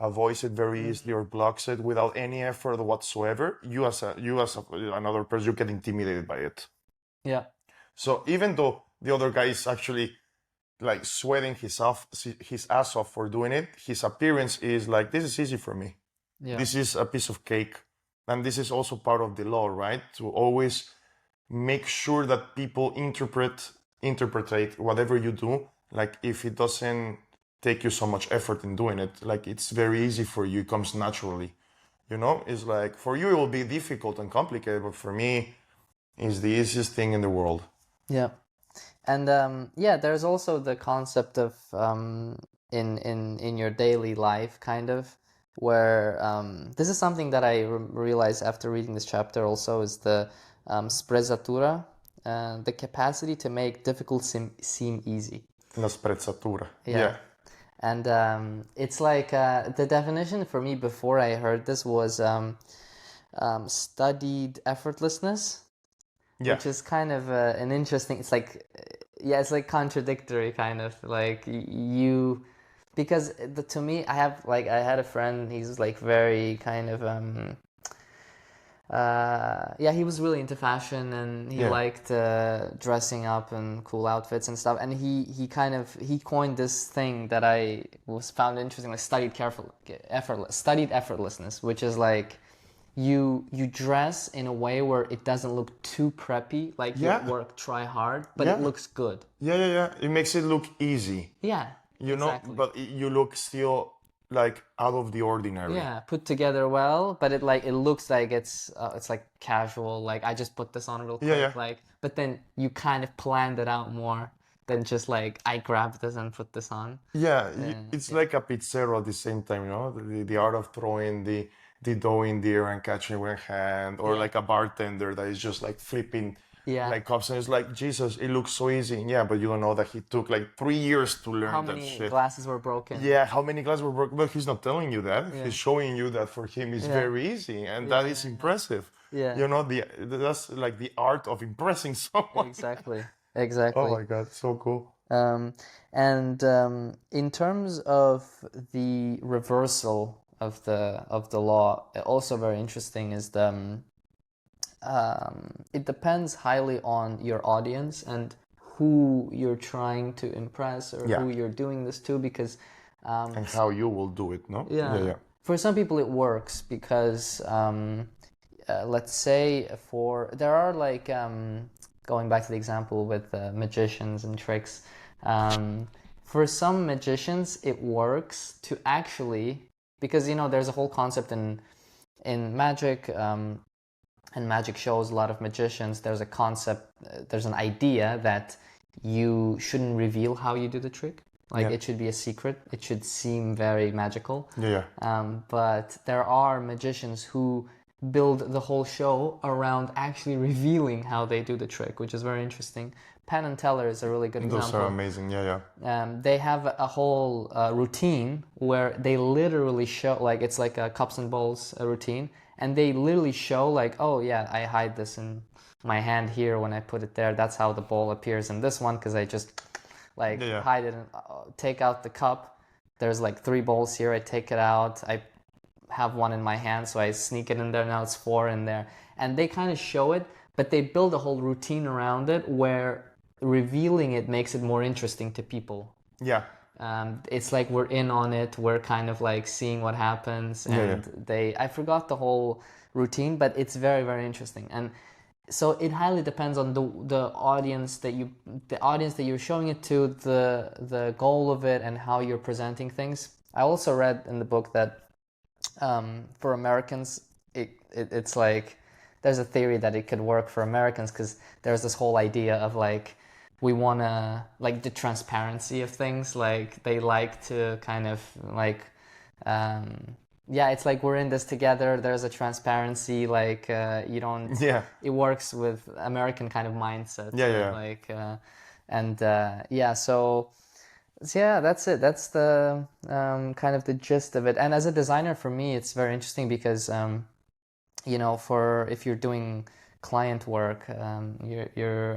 avoids it very easily or blocks it without any effort whatsoever. You as another person, you get intimidated by it. Yeah. So even though the other guy is actually like sweating his ass off for doing it, his appearance is like, this is easy for me. This is a piece of cake. And this is also part of the law, right? To always make sure that people interpret whatever you do. Like if it doesn't take you so much effort in doing it, like it's very easy for you, it comes naturally. You know, it's like for you it will be difficult and complicated, but for me it's the easiest thing in the world. Yeah. And there's also the concept of in your daily life, kind of, where this is something that I realized after reading this chapter also, is the Sprezzatura, the capacity to make difficult seem easy. La Sprezzatura. Yeah. And it's like the definition for me before I heard this was studied effortlessness, which is kind of an interesting. It's like, it's like contradictory, kind of like you, because to me, I had a friend. He's like very kind of he was really into fashion, and he liked dressing up in cool outfits and stuff. And he coined this thing that I found interesting, like studied effortlessness, which is like you dress in a way where it doesn't look too preppy, like you try hard, but it looks good. It makes it look easy. You know, but you look still like out of the ordinary. Put together well, but it looks like it's like casual, like I just put this on real quick, like, but then you kind of planned it out more than just like I grabbed this and put this on. It's like a pizzero at the same time, you know, the art of throwing the dough in the air and catching it with a hand, or like a bartender that is just like flipping like cups, and it's like, Jesus, it looks so easy. But you don't know that he took like 3 years to learn that shit. How many glasses were broken? How many glasses were broken? But he's not telling you that. He's showing you that for him it's very easy, and that is impressive. You know, that's like the art of impressing someone. Exactly. Oh my God, so cool. In terms of the reversal of the law, also very interesting is it depends highly on your audience and who you're trying to impress, or who you're doing this to, because and how you will do it, no? For some people it works because let's say there are like going back to the example with magicians and tricks, for some magicians it works to actually, because you know there's a whole concept in magic, and magic shows, a lot of magicians, there's a concept, there's an idea that you shouldn't reveal how you do the trick. Like it should be a secret. It should seem very magical. But there are magicians who build the whole show around actually revealing how they do the trick, which is very interesting. Penn and Teller is a really good Those example. are amazing. Yeah. They have a whole routine where they literally show, like, it's like a cups and bowls routine, and they literally show, like, oh yeah, I hide this in my hand here when I put it there. That's how the bowl appears in this one, because I just like hide it and take out the cup. There's like 3 bowls here. I take it out. I have one in my hand, so I sneak it in there. Now it's 4 in there, and they kind of show it, but they build a whole routine around it where revealing it makes it more interesting to people. Yeah. It's like we're in on it. We're kind of like seeing what happens, and I forgot the whole routine, but it's very, very interesting. And so it highly depends on the audience that you're showing it to, the goal of it, and how you're presenting things. I also read in the book that for Americans, it's like there's a theory that it could work for Americans, because there's this whole idea of like, we want to, like, the transparency of things. Like, they like to kind of like, it's like we're in this together. There's a transparency, like, you don't. Yeah. It works with American kind of mindset. Yeah. Like, So yeah, that's it. That's the kind of the gist of it. And as a designer, for me, it's very interesting because, for if you're doing client work, you're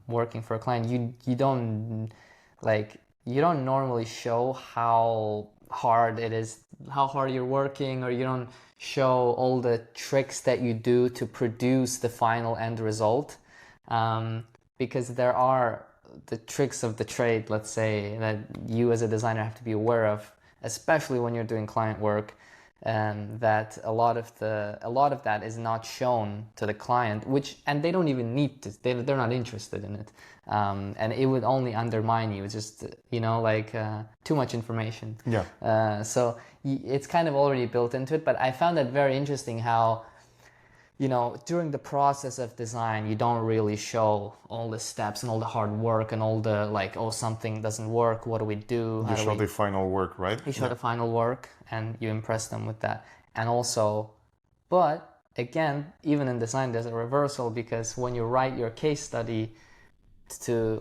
working for a client, you don't normally show how hard it is, how hard you're working, or you don't show all the tricks that you do to produce the final end result, because there are the tricks of the trade, let's say, that you as a designer have to be aware of, especially when you're doing client work. That a lot of that is not shown to the client, and they don't even need to. They're not interested in it, and it would only undermine you. It's just too much information. Yeah. So it's kind of already built into it. But I found that very interesting how, during the process of design, you don't really show all the steps and all the hard work and all the something doesn't work. What do we do? You show the final work, right? You show the final work, and you impress them with that. And also, but again, even in design, there's a reversal, because when you write your case study to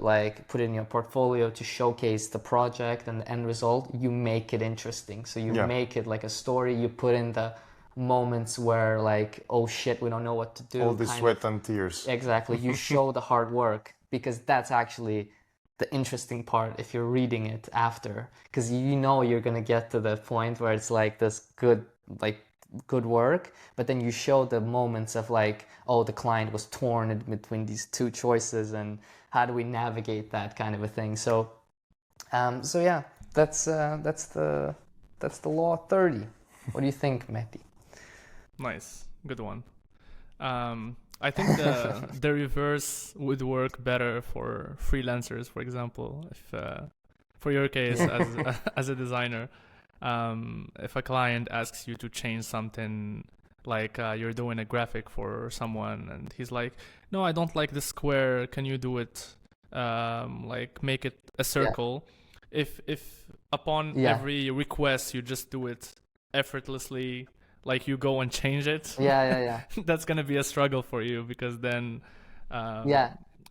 put it in your portfolio to showcase the project and the end result, you make it interesting. So you make it like a story. You put in the moments where oh shit, we don't know what to do. All the sweat and tears. Exactly. You show the hard work, because that's actually the interesting part if you're reading it after, because you're going to get to the point where it's this good work, but then you show the moments of the client was torn in between these 2 choices, and how do we navigate that kind of a thing. So yeah, that's the law 30. What do you think, Mehdi? Nice, good one. I think the reverse would work better for freelancers, for example. If for your case, as a designer, if a client asks you to change something, you're doing a graphic for someone, and he's like, "No, I don't like this square. Can you do it? Make it a circle." Yeah. If upon every request you just do it effortlessly, you go and change it, that's gonna be a struggle for you, because then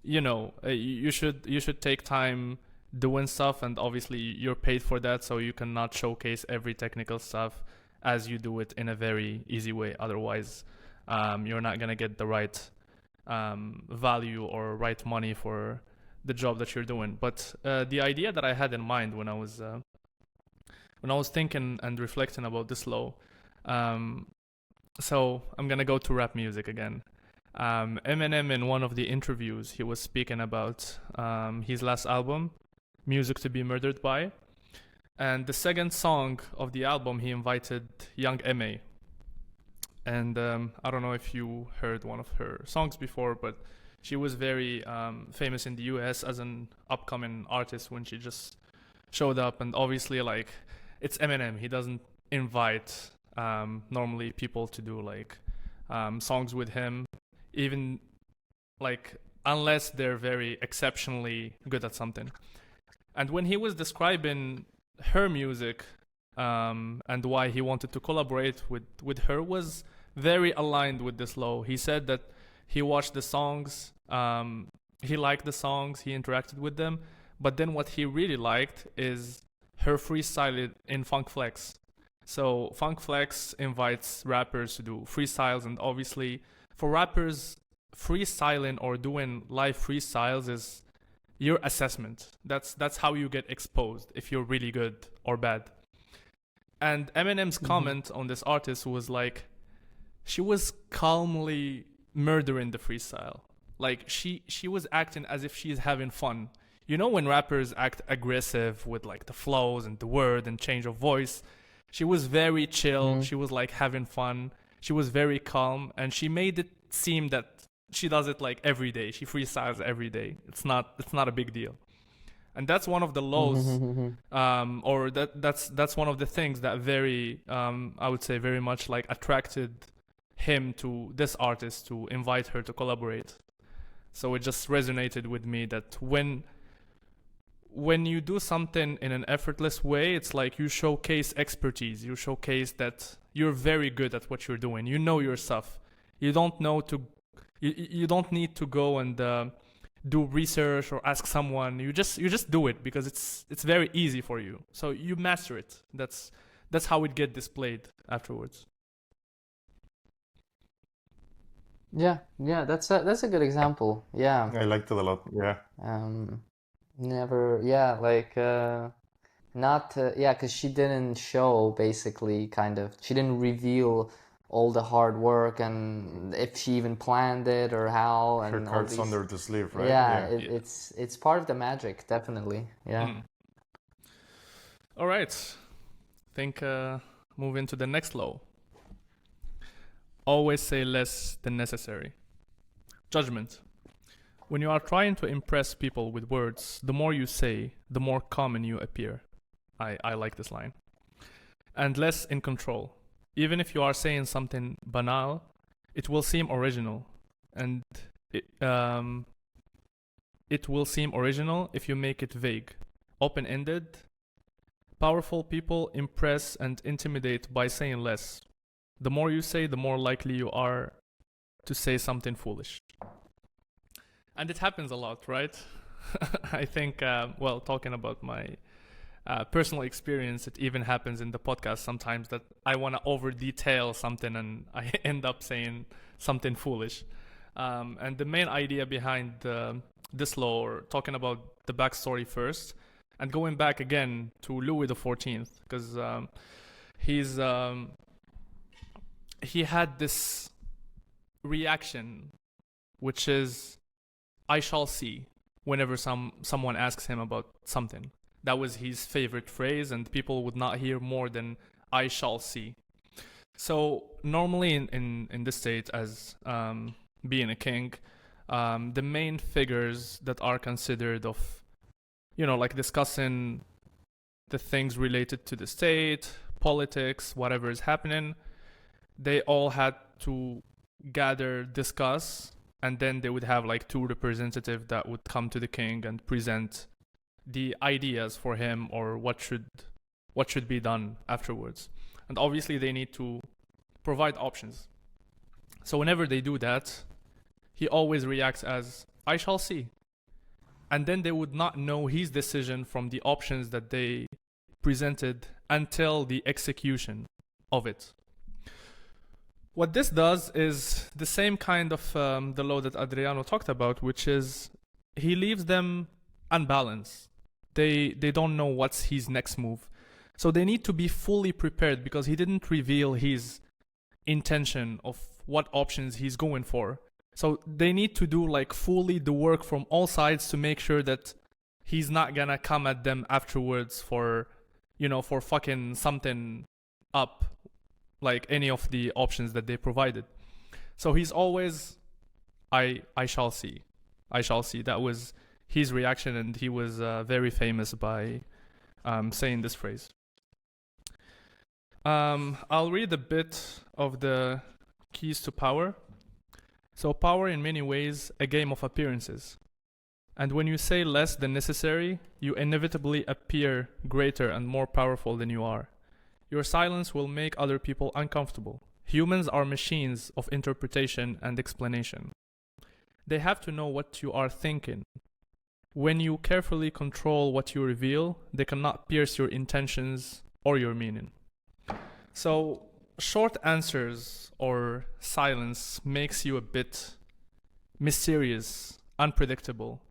you should take time doing stuff, and obviously you're paid for that, so you cannot showcase every technical stuff as you do it in a very easy way. Otherwise you're not gonna get the right value or right money for the job that you're doing. But the idea that I had in mind when I was thinking and reflecting about this law, so I'm gonna go to rap music again. Eminem, in one of the interviews, he was speaking about his last album, Music to Be Murdered By, and the second song of the album, he invited young M.A. And I don't know if you heard one of her songs before, but she was very famous in the US as an upcoming artist when she just showed up. And obviously, it's Eminem. He doesn't invite normally people to do songs with him, even unless they're very exceptionally good at something. And when he was describing her music and why he wanted to collaborate with her, was very aligned with this law. He said that he watched the songs he liked the songs, he interacted with them, but then what he really liked is her freestyle in Funk Flex. So Funk Flex invites rappers to do freestyles, and obviously for rappers, freestyling or doing live freestyles is your assessment. That's how you get exposed if you're really good or bad. And Eminem's comment on this artist was like, she was calmly murdering the freestyle. Like she was acting as if she's having fun. You know when rappers act aggressive with like the flows and the word and change of voice, she was very chill. She was like having fun. She was very calm, and she made it seem that she does it like every day. She freestyles every day. It's not a big deal. And that's one of the lows, or that's one of the things that very, I would say, very much like attracted him to this artist to invite her to collaborate. So it just resonated with me that when you do something in an effortless way, it's like you showcase expertise. You showcase that you're very good at what you're doing. You know your stuff. You don't need to go and do research or ask someone. You just do it because it's very easy for you. So you master it. That's how it get displayed afterwards. Yeah, that's a good example. Yeah. I liked it a lot. Yeah. Never, yeah, like not yeah, because she didn't show basically she didn't reveal all the hard work and if she even planned it or how Her and all cards these. under the sleeve, right? Yeah, it's part of the magic, definitely. Yeah. All right. Think move into the next law. Always say less than necessary. Judgment. When you are trying to impress people with words, the more you say, the more common you appear. I like this line. And less in control. Even if you are saying something banal, it will seem original. And it will seem original if you make it vague, open-ended. Powerful people impress and intimidate by saying less. The more you say, the more likely you are to say something foolish. And it happens a lot, right? I think, talking about my personal experience, it even happens in the podcast sometimes that I want to over detail something and I end up saying something foolish. And the main idea behind this law, or talking about the backstory first, and going back again to Louis XIV, because he had this reaction, which is, I shall see, whenever someone asks him about something. That was his favorite phrase, and people would not hear more than I shall see. So normally in this state, as being a king, the main figures that are considered of, like discussing the things related to the state, politics, whatever is happening, they all had to gather, discuss, and then they would have like two representatives that would come to the king and present the ideas for him or what should be done afterwards. And obviously they need to provide options. So whenever they do that, he always reacts as, I shall see. And then they would not know his decision from the options that they presented until the execution of it. What this does is the same kind of the law that Adriano talked about, which is he leaves them unbalanced. They don't know what's his next move. So they need to be fully prepared because he didn't reveal his intention of what options he's going for. So they need to do like fully the work from all sides to make sure that he's not gonna come at them afterwards for fucking something up, like any of the options that they provided. So he's always, I shall see. I shall see. That was his reaction, and he was very famous by saying this phrase. I'll read a bit of the keys to power. So power in many ways a game of appearances. And when you say less than necessary, you inevitably appear greater and more powerful than you are. Your silence will make other people uncomfortable. Humans are machines of interpretation and explanation. They have to know what you are thinking. When you carefully control what you reveal, they cannot pierce your intentions or your meaning. So, short answers or silence makes you a bit mysterious, unpredictable,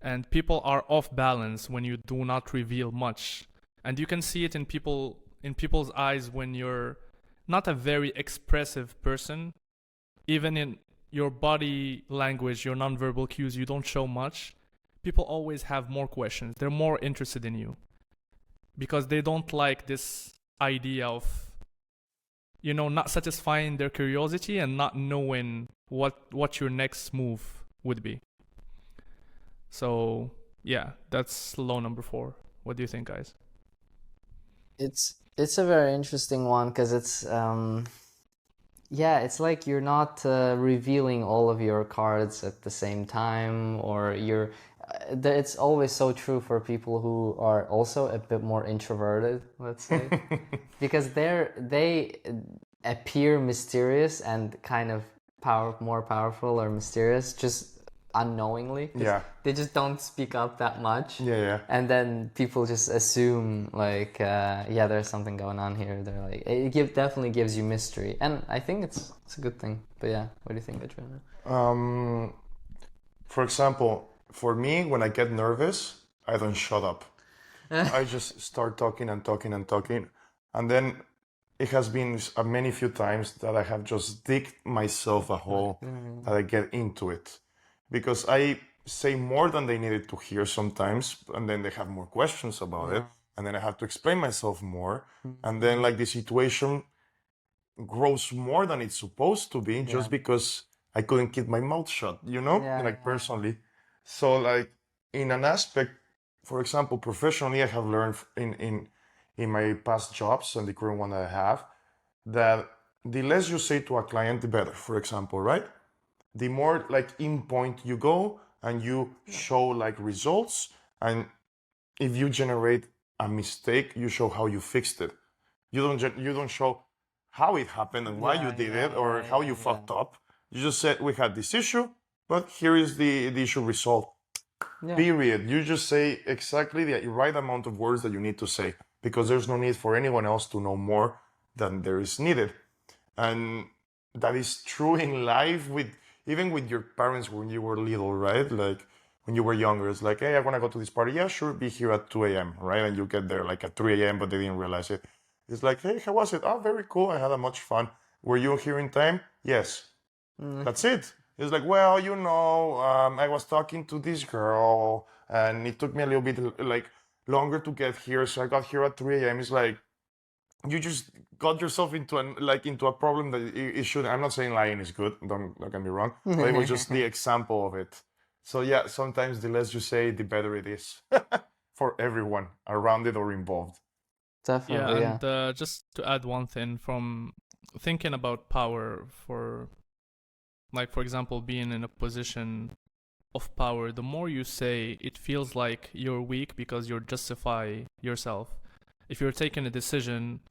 and people are off balance when you do not reveal much. And you can see it in people's eyes when you're not a very expressive person. Even in your body language, your nonverbal cues, you don't show much. People always have more questions. They're more interested in you because they don't like this idea of, not satisfying their curiosity and not knowing what your next move would be. So yeah, that's law number 4. What do you think, guys? It's a very interesting one because it's like you're not revealing all of your cards at the same time, or it's always so true for people who are also a bit more introverted, let's say, because they appear mysterious and kind of more powerful or mysterious just unknowingly. Yeah. They just don't speak up that much. Yeah. And then people just assume like, there's something going on here. They're like, definitely gives you mystery, and I think it's a good thing. But yeah, what do you think, Adriano? For example, for me, when I get nervous, I don't shut up. I just start talking and talking and talking, and then it has been many few times that I have just digged myself a hole that I get into it. Because I say more than they needed to hear sometimes, and then they have more questions about it, and then I have to explain myself more, and then like the situation grows more than it's supposed to be just because I couldn't keep my mouth shut, personally. So like in an aspect, for example, professionally, I have learned in my past jobs and the current one that I have, that the less you say to a client, the better, for example, right? The more like in point you go and you show like results, and if you generate a mistake, you show how you fixed it. You don't show how it happened and why you did it or how you fucked up. You just said we had this issue, but here is the issue resolved. Period. You just say exactly the right amount of words that you need to say, because there's no need for anyone else to know more than there is needed. And that is true in life even with your parents when you were little, right? Like when you were younger, it's like, hey, I want to go to this party. Yeah, sure, be here at 2 a.m., right? And you get there like at 3 a.m., but they didn't realize it. It's like, hey, how was it? Oh, very cool. I had a much fun. Were you here in time? Yes. That's it. It's like, well, I was talking to this girl and it took me a little bit like longer to get here. So I got here at 3 a.m. It's like, you just got yourself into a problem that it should. I'm not saying lying is good. Don't get me wrong. But it was just the example of it. So yeah, sometimes the less you say, the better it is for everyone around it or involved. Definitely, yeah. And just to add one thing, from thinking about power, for example, being in a position of power, the more you say, it feels like you're weak because you justify yourself. If you're taking a decision,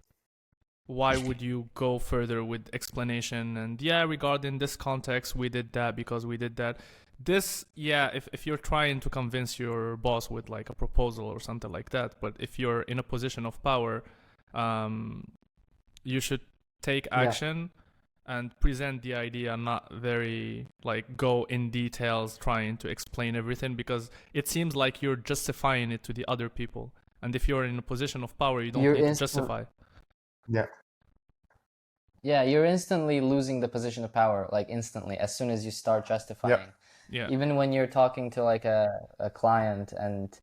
why would you go further with explanation? And regarding this context, we did that because we did that. If you're trying to convince your boss with like a proposal or something like that, but if you're in a position of power, you should take action and present the idea, not very like go in details trying to explain everything, because it seems like you're justifying it to the other people. And if you're in a position of power, you don't need to justify. Yeah, you're instantly losing the position of power, like instantly, as soon as you start justifying. Yeah. Even when you're talking to like a client and,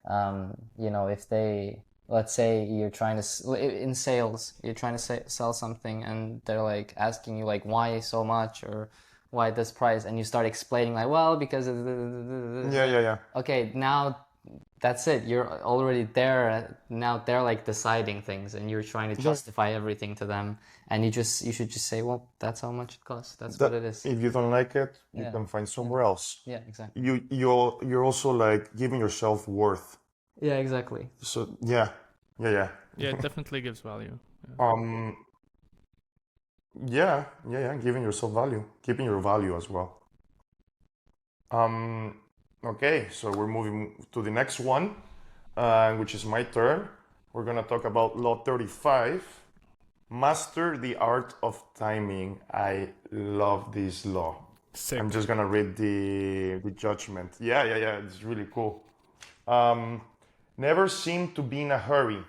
if they, let's say you're trying to, in sales, you're trying to sell something and they're like asking you like, why so much or why this price? And you start explaining like, well, because of Okay, now that's it. You're already there. Now they're like deciding things and you're trying to justify everything to them. And you should just say, well, that's how much it costs. That's what it is. If you don't like it, you can find somewhere else. Yeah, exactly. You're also like giving yourself worth. Yeah, exactly. So yeah, it definitely gives value. Giving yourself value, keeping your value as well. Okay, so we're moving to the next one, which is my turn. We're gonna talk about Law 35. Master the art of timing. I love this law. Sick. I'm just gonna read the judgment. Yeah, it's really cool. Never seem to be in a hurry.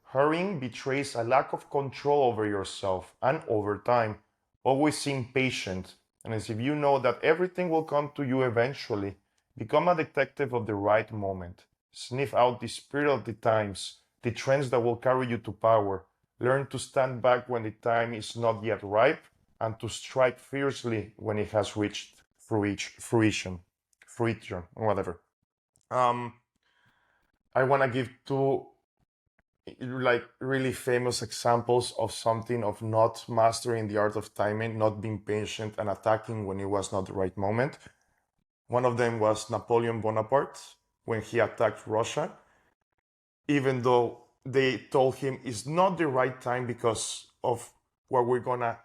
Hurrying betrays a lack of control over yourself and over time. Always seem patient, and as if you know that everything will come to you eventually. Become a detective of the right moment. Sniff out the spirit of the times, the trends that will carry you to power. Learn to stand back when the time is not yet ripe, and to strike fiercely when it has reached fruition, whatever. Um, I want to give two like really famous examples of something of not mastering the art of timing, not being patient and attacking when it was not the right moment. One of them was Napoleon Bonaparte when he attacked Russia, even though they told him it's not the right time because of what we're gonna,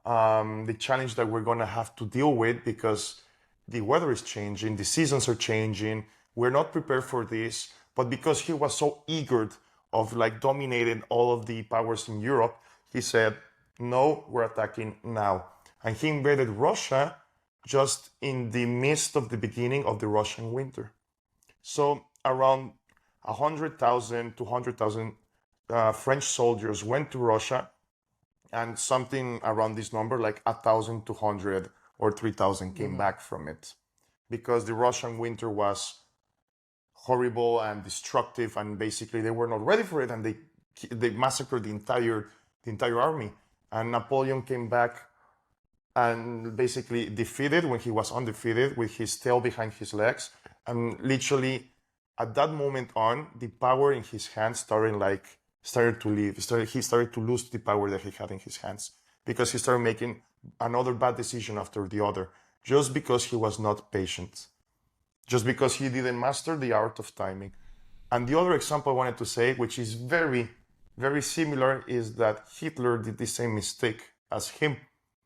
the challenge that we're gonna have to deal with, because the weather is changing, the seasons are changing, we're not prepared for this. But because he was so eager of like dominating all of the powers in Europe, he said, no, we're attacking now. And he invaded Russia just in the midst of the beginning of the Russian winter. So around 100,000 to 200,000 French soldiers went to Russia, and something around this number, like 1,200 or 3,000 came back from it, because the Russian winter was horrible and destructive, and basically they were not ready for it, and they massacred the entire army. And Napoleon came back and basically defeated when he was undefeated, with his tail behind his legs, and literally at that moment on, the power in his hands started to leave. He started to lose the power that he had in his hands, because he started making another bad decision after the other, just because he was not patient, just because he didn't master the art of timing. And the other example I wanted to say, which is very, very similar, is that Hitler did the same mistake as him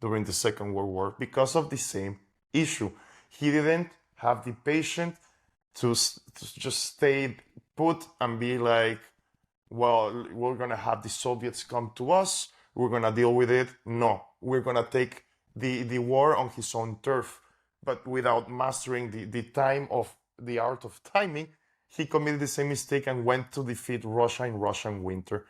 during the Second World War because of the same issue. He didn't have the patience to just stay put and be like, well, we're going to have the Soviets come to us, we're going to deal with it. No, we're going to take the war on his own turf. But without mastering the time of the art of timing, he committed the same mistake and went to defeat Russia in Russian winter.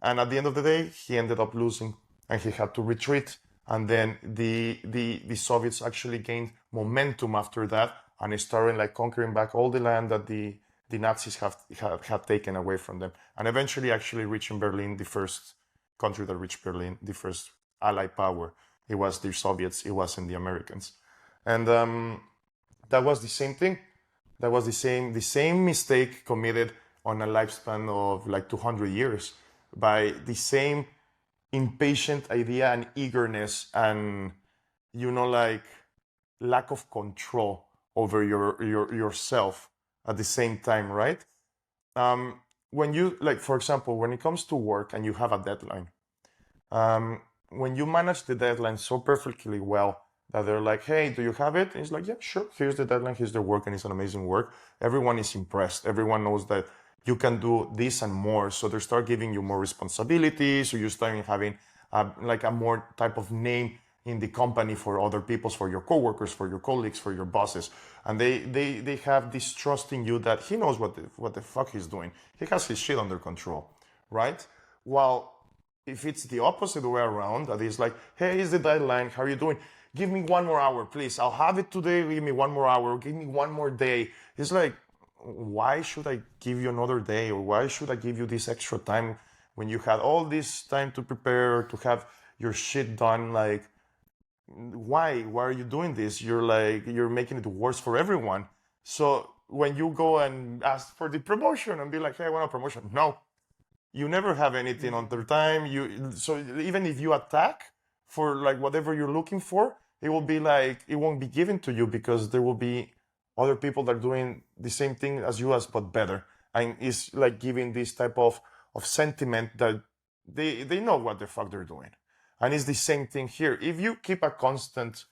And at the end of the day, he ended up losing, and he had to retreat. And then the Soviets actually gained momentum after that, and it started like conquering back all the land that the Nazis had taken away from them, and eventually actually reaching Berlin, the first country that reached Berlin, the first Allied power. It was the Soviets, it wasn't the Americans. And that was the same thing. That was the same mistake committed on a lifespan of like 200 years by the same impatient idea and eagerness and, like lack of control over yourself at the same time, right? When you, like, for example, when it comes to work and you have a deadline, when you manage the deadline so perfectly well that they're like, hey, do you have it? And it's like, yeah, sure. Here's the deadline. Here's the work. And it's an amazing work. Everyone is impressed. Everyone knows that you can do this and more. So they start giving you more responsibilities. So you start having like a more type of name in the company for other people, for your coworkers, for your colleagues, for your bosses. And they have this trust in you that he knows what the fuck he's doing. He has his shit under control, right? While if it's the opposite way around, that is like, hey, is the deadline, how are you doing? Give me 1 more hour, please. I'll have it today. Give me 1 more hour. Give me 1 more day. It's like, why should I give you another day? Or why should I give you this extra time when you had all this time to prepare, to have your shit done? Like, why are you doing this? You're making it worse for everyone. So when you go and ask for the promotion and be like, hey, I want a promotion. No, you never have anything on their time. So even if you attack for like whatever you're looking for, it will be like, it won't be given to you, because there will be other people that are doing the same thing as you, but better. And it's like giving this type of sentiment that they know what the fuck they're doing. And it's the same thing here. If you keep a constant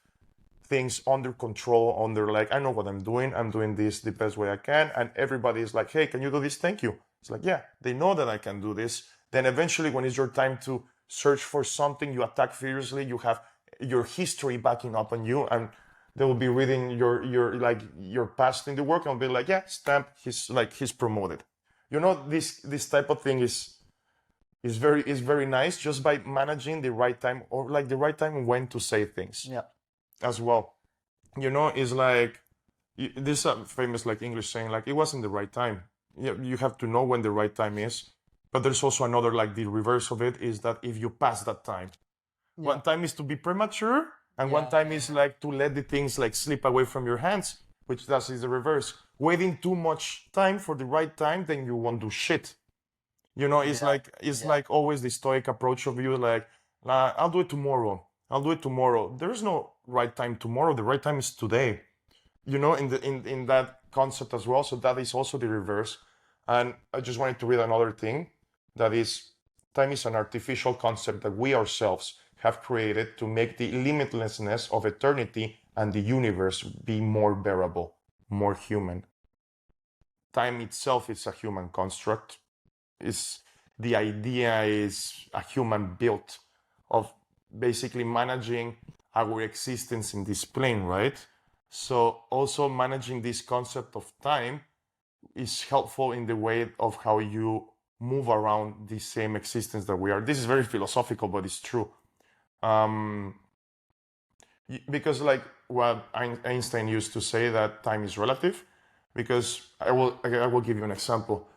things under control, under like, I know what I'm doing this the best way I can. And everybody is like, hey, can you do this? Thank you. It's like, yeah, they know that I can do this. Then eventually when it's your time to search for something, you attack fiercely, you have your history backing up on you, and they will be reading your past in the work and be like, yeah, stamp, he's promoted. This type of thing is very nice, just by managing the right time, or like the right time when to say things. Yeah. As well. It's like this famous like English saying, like, it wasn't the right time. You have to know when the right time is. But there's also another, like, the reverse of it is that if you pass that time, one time is to be premature, and one time is like to let the things like slip away from your hands, which that is the reverse. Waiting too much time for the right time, then you won't do shit. It's like always the stoic approach of you, like, nah, I'll do it tomorrow. There's no right time tomorrow. The right time is today. In that concept as well. So that is also the reverse. And I just wanted to read another thing. That is, time is an artificial concept that we ourselves have created to make the limitlessness of eternity and the universe be more bearable, more human. Time itself is a human construct. The idea is a human built of basically managing our existence in this plane, right? So also managing this concept of time is helpful in the way of how you move around the same existence that we are. This is very philosophical, but it's true. Because like what Einstein used to say, that time is relative. Because I will give you an example.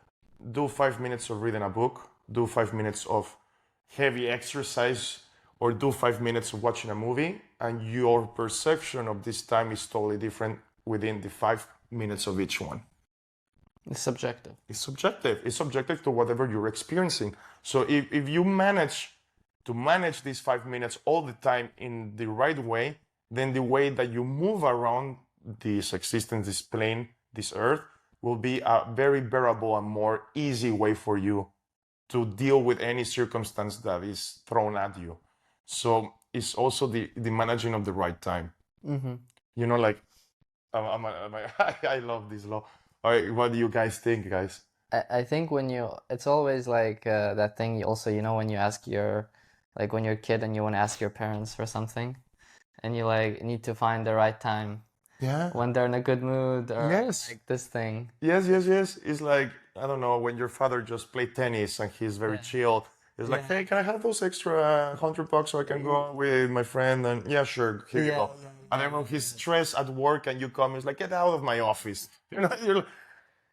Do 5 minutes of reading a book, do 5 minutes of heavy exercise, or do 5 minutes of watching a movie, and your perception of this time is totally different within the 5 minutes of each one. It's subjective. It's subjective to whatever you're experiencing. So if you manage to manage these 5 minutes all the time in the right way, then the way that you move around this existence, this plane, this earth, will be a very bearable and more easy way for you to deal with any circumstance that is thrown at you. So it's also the managing of the right time. Mm-hmm. Like, I love this law. All right, what do you guys think, guys? I think it's always like that thing also, when you ask when you're a kid and you want to ask your parents for something, and you like need to find the right time. Yeah. When they're in a good mood, or Yes. like this thing. Yes. It's like, I don't know, when your father just played tennis and he's very chill. It's like, hey, can I have those extra $100 so I can go with my friend? And yeah, sure, here you go. And then when he's stressed at work and you come, it's like, get out of my office. You're like,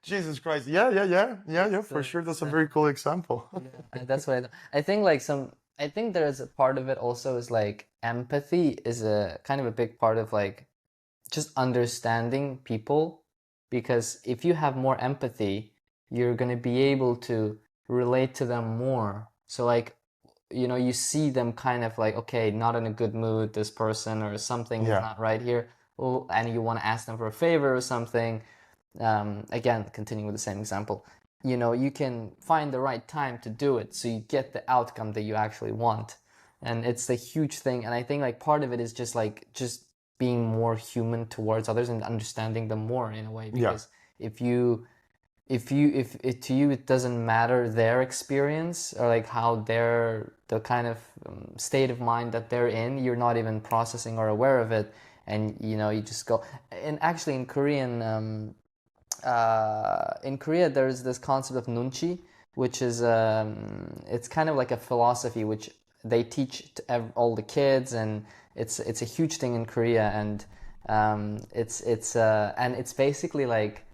Jesus Christ. Yeah, for sure. That's a very cool example. That's what I think. I think there's a part of it also is like empathy is a kind of a big part of like just understanding people, because if you have more empathy, you're going to be able to relate to them more. So like, you see them kind of like, okay, not in a good mood, this person, or something is not right here, and you want to ask them for a favor or something. Again, continuing with the same example, you can find the right time to do it, so you get the outcome that you actually want. And it's the huge thing. And I think like part of it is just being more human towards others and understanding them more in a way, because if to you it doesn't matter their experience, or like how the kind of state of mind that they're in, you're not even processing or aware of it, and you just go. And actually in Korea there's this concept of nunchi, which is it's kind of like a philosophy which they teach to all the kids, and it's a huge thing in Korea, and it's basically like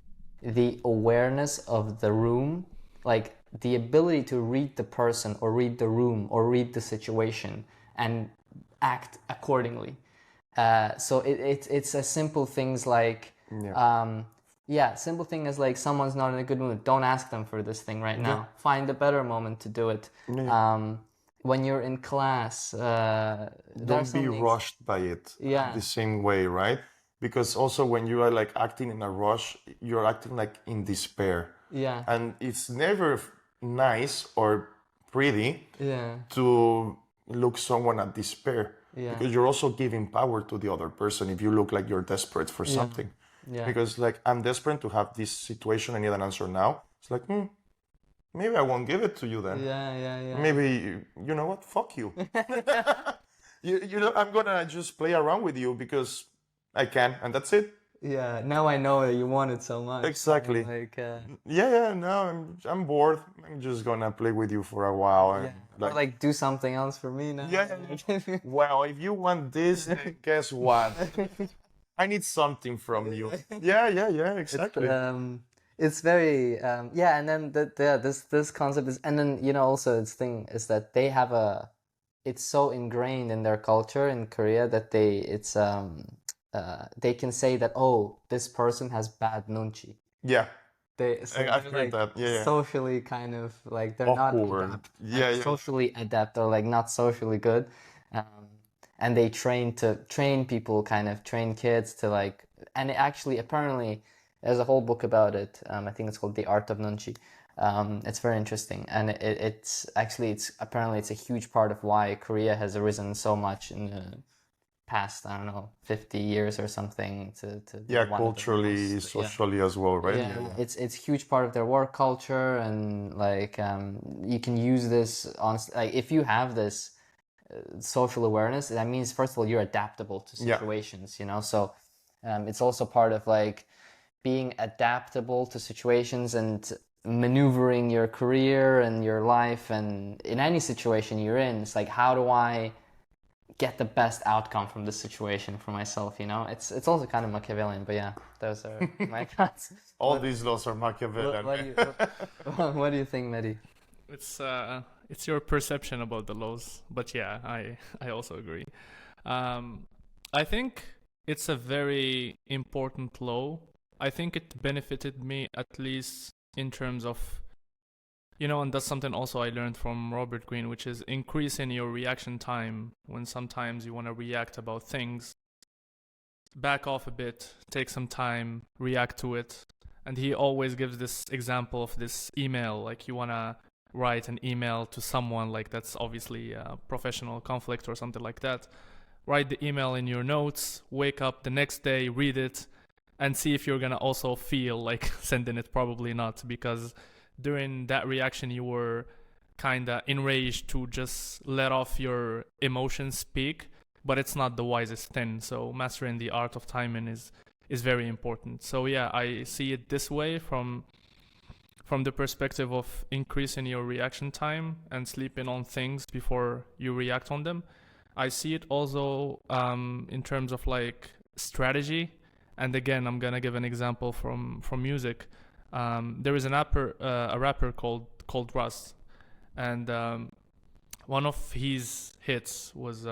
the awareness of the room, like the ability to read the person or read the room or read the situation and act accordingly. So it's a simple things like simple thing is like, someone's not in a good mood, don't ask them for this thing right now. Find a better moment to do it. When you're in class, don't be rushed by it the same way, right? Because also when you are like acting in a rush, you're acting like in despair. Yeah. And it's never nice or pretty to look someone at despair. Yeah. because you're also giving power to the other person if you look like you're desperate for something. Yeah. Because like I'm desperate to have this situation, I need an answer now. It's like, maybe I won't give it to you then. Yeah. Maybe, you know what? Fuck you. You know, I'm gonna just play around with you because I can, and that's it. Yeah. Now I know that you want it so much. Exactly. Like. Yeah. Now I'm bored. I'm just gonna play with you for a while. And Yeah. Or like do something else for me now. yeah. Well, if you want this, then guess what? I need something from you. Yeah. Exactly. It's very yeah, and then this concept is, and then you know also this thing is that they have it's so ingrained in their culture in Korea that they can say that, oh, this person has bad nunchi. Yeah. So I've they're, heard like that. Yeah. socially kind of like they're not Awkward. adept, Yeah. socially adept or like not socially good, and they train people, kind of train kids to like, and it actually apparently there's a whole book about it. I think it's called The Art of Nunchi. It's very interesting, and it's apparently it's a huge part of why Korea has arisen so much in the past, I don't know, 50 years or something to Yeah, one of the culturally, most, socially as well, right? yeah, it's a huge part of their work culture, and like you can use this on like if you have this social awareness, that means first of all you're adaptable to situations, you know. So it's also part of like being adaptable to situations and maneuvering your career and your life, and in any situation you're in, it's like, how do I get the best outcome from this situation for myself, you know? It's also kind of Machiavellian, but yeah, those are my thoughts. All these laws are Machiavellian. What do you think, Mehdi? It's your perception about the laws, but yeah, I also agree. I think it's a very important law. I think it benefited me, at least in terms of, you know, and that's something also I learned from Robert Greene, which is increasing your reaction time. When sometimes you want to react about things, back off a bit, take some time, react to it. And he always gives this example of this email, like you want to write an email to someone, like that's obviously a professional conflict or something like that. Write the email in your notes, wake up the next day, read it, and see if you're going to also feel like sending it. Probably not, because during that reaction you were kind of enraged to just let off your emotions speak, but it's not the wisest thing. So mastering the art of timing is very important. So yeah, I see it this way, from the perspective of increasing your reaction time and sleeping on things before you react on them. I see it also in terms of like strategy. And again, I'm gonna give an example from music. There is a rapper called Russ, and one of his hits was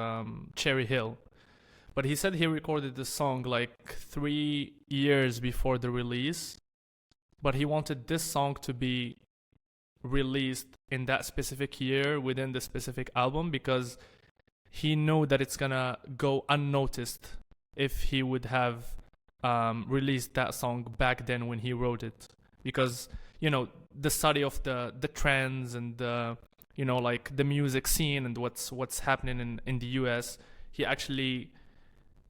Cherry Hill. But he said he recorded this song like 3 years before the release, but he wanted this song to be released in that specific year within the specific album, because he knew that it's gonna go unnoticed if he would have released that song back then when he wrote it. Because, you know, the study of the trends and the, you know, like the music scene and what's happening in the US, he actually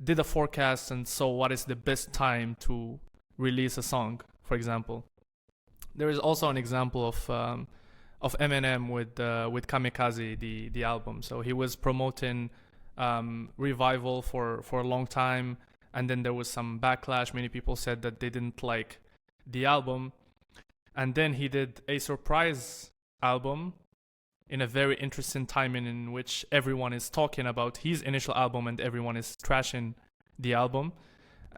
did a forecast and saw what is the best time to release a song, for example. There is also an example of Eminem with Kamikaze, the album. So he was promoting Revival for a long time, and then there was some backlash. Many people said that they didn't like the album, and then he did a surprise album in a very interesting timing, in which everyone is talking about his initial album and everyone is trashing the album.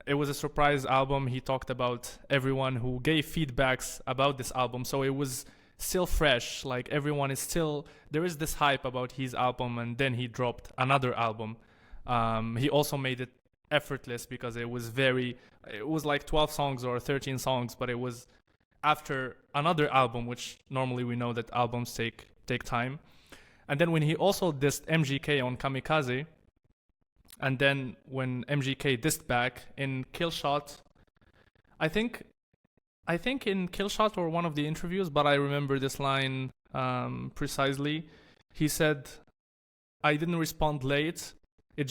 It was a surprise album. He talked about everyone who gave feedbacks about this album, so it was still fresh. Like everyone is still, there is this hype about his album, and then he dropped another album. He also made it effortless, because it was like 12 songs or 13 songs, but it was after another album, which normally we know that albums take time. And then when he also dissed MGK on Kamikaze, and then when MGK dissed back in Killshot, I think in Killshot or one of the interviews, but I remember this line precisely. He said, "I didn't respond late, it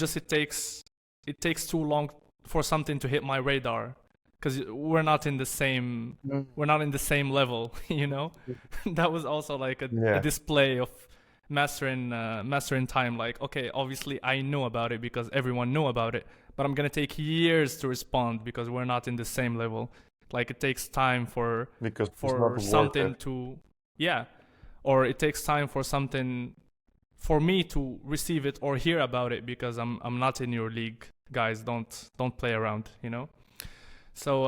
takes too long for something to hit my radar, because we're not in the same level, you know. That was also like a display of mastering time. Like, okay, obviously I know about it because everyone knew about it, but I'm gonna take years to respond because we're not in the same level. Like, it takes time for something to, or it takes time for something for me to receive it or hear about it, because I'm not in your league, guys. Don't play around, you know. So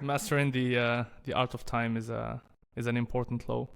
mastering the art of time is an important law.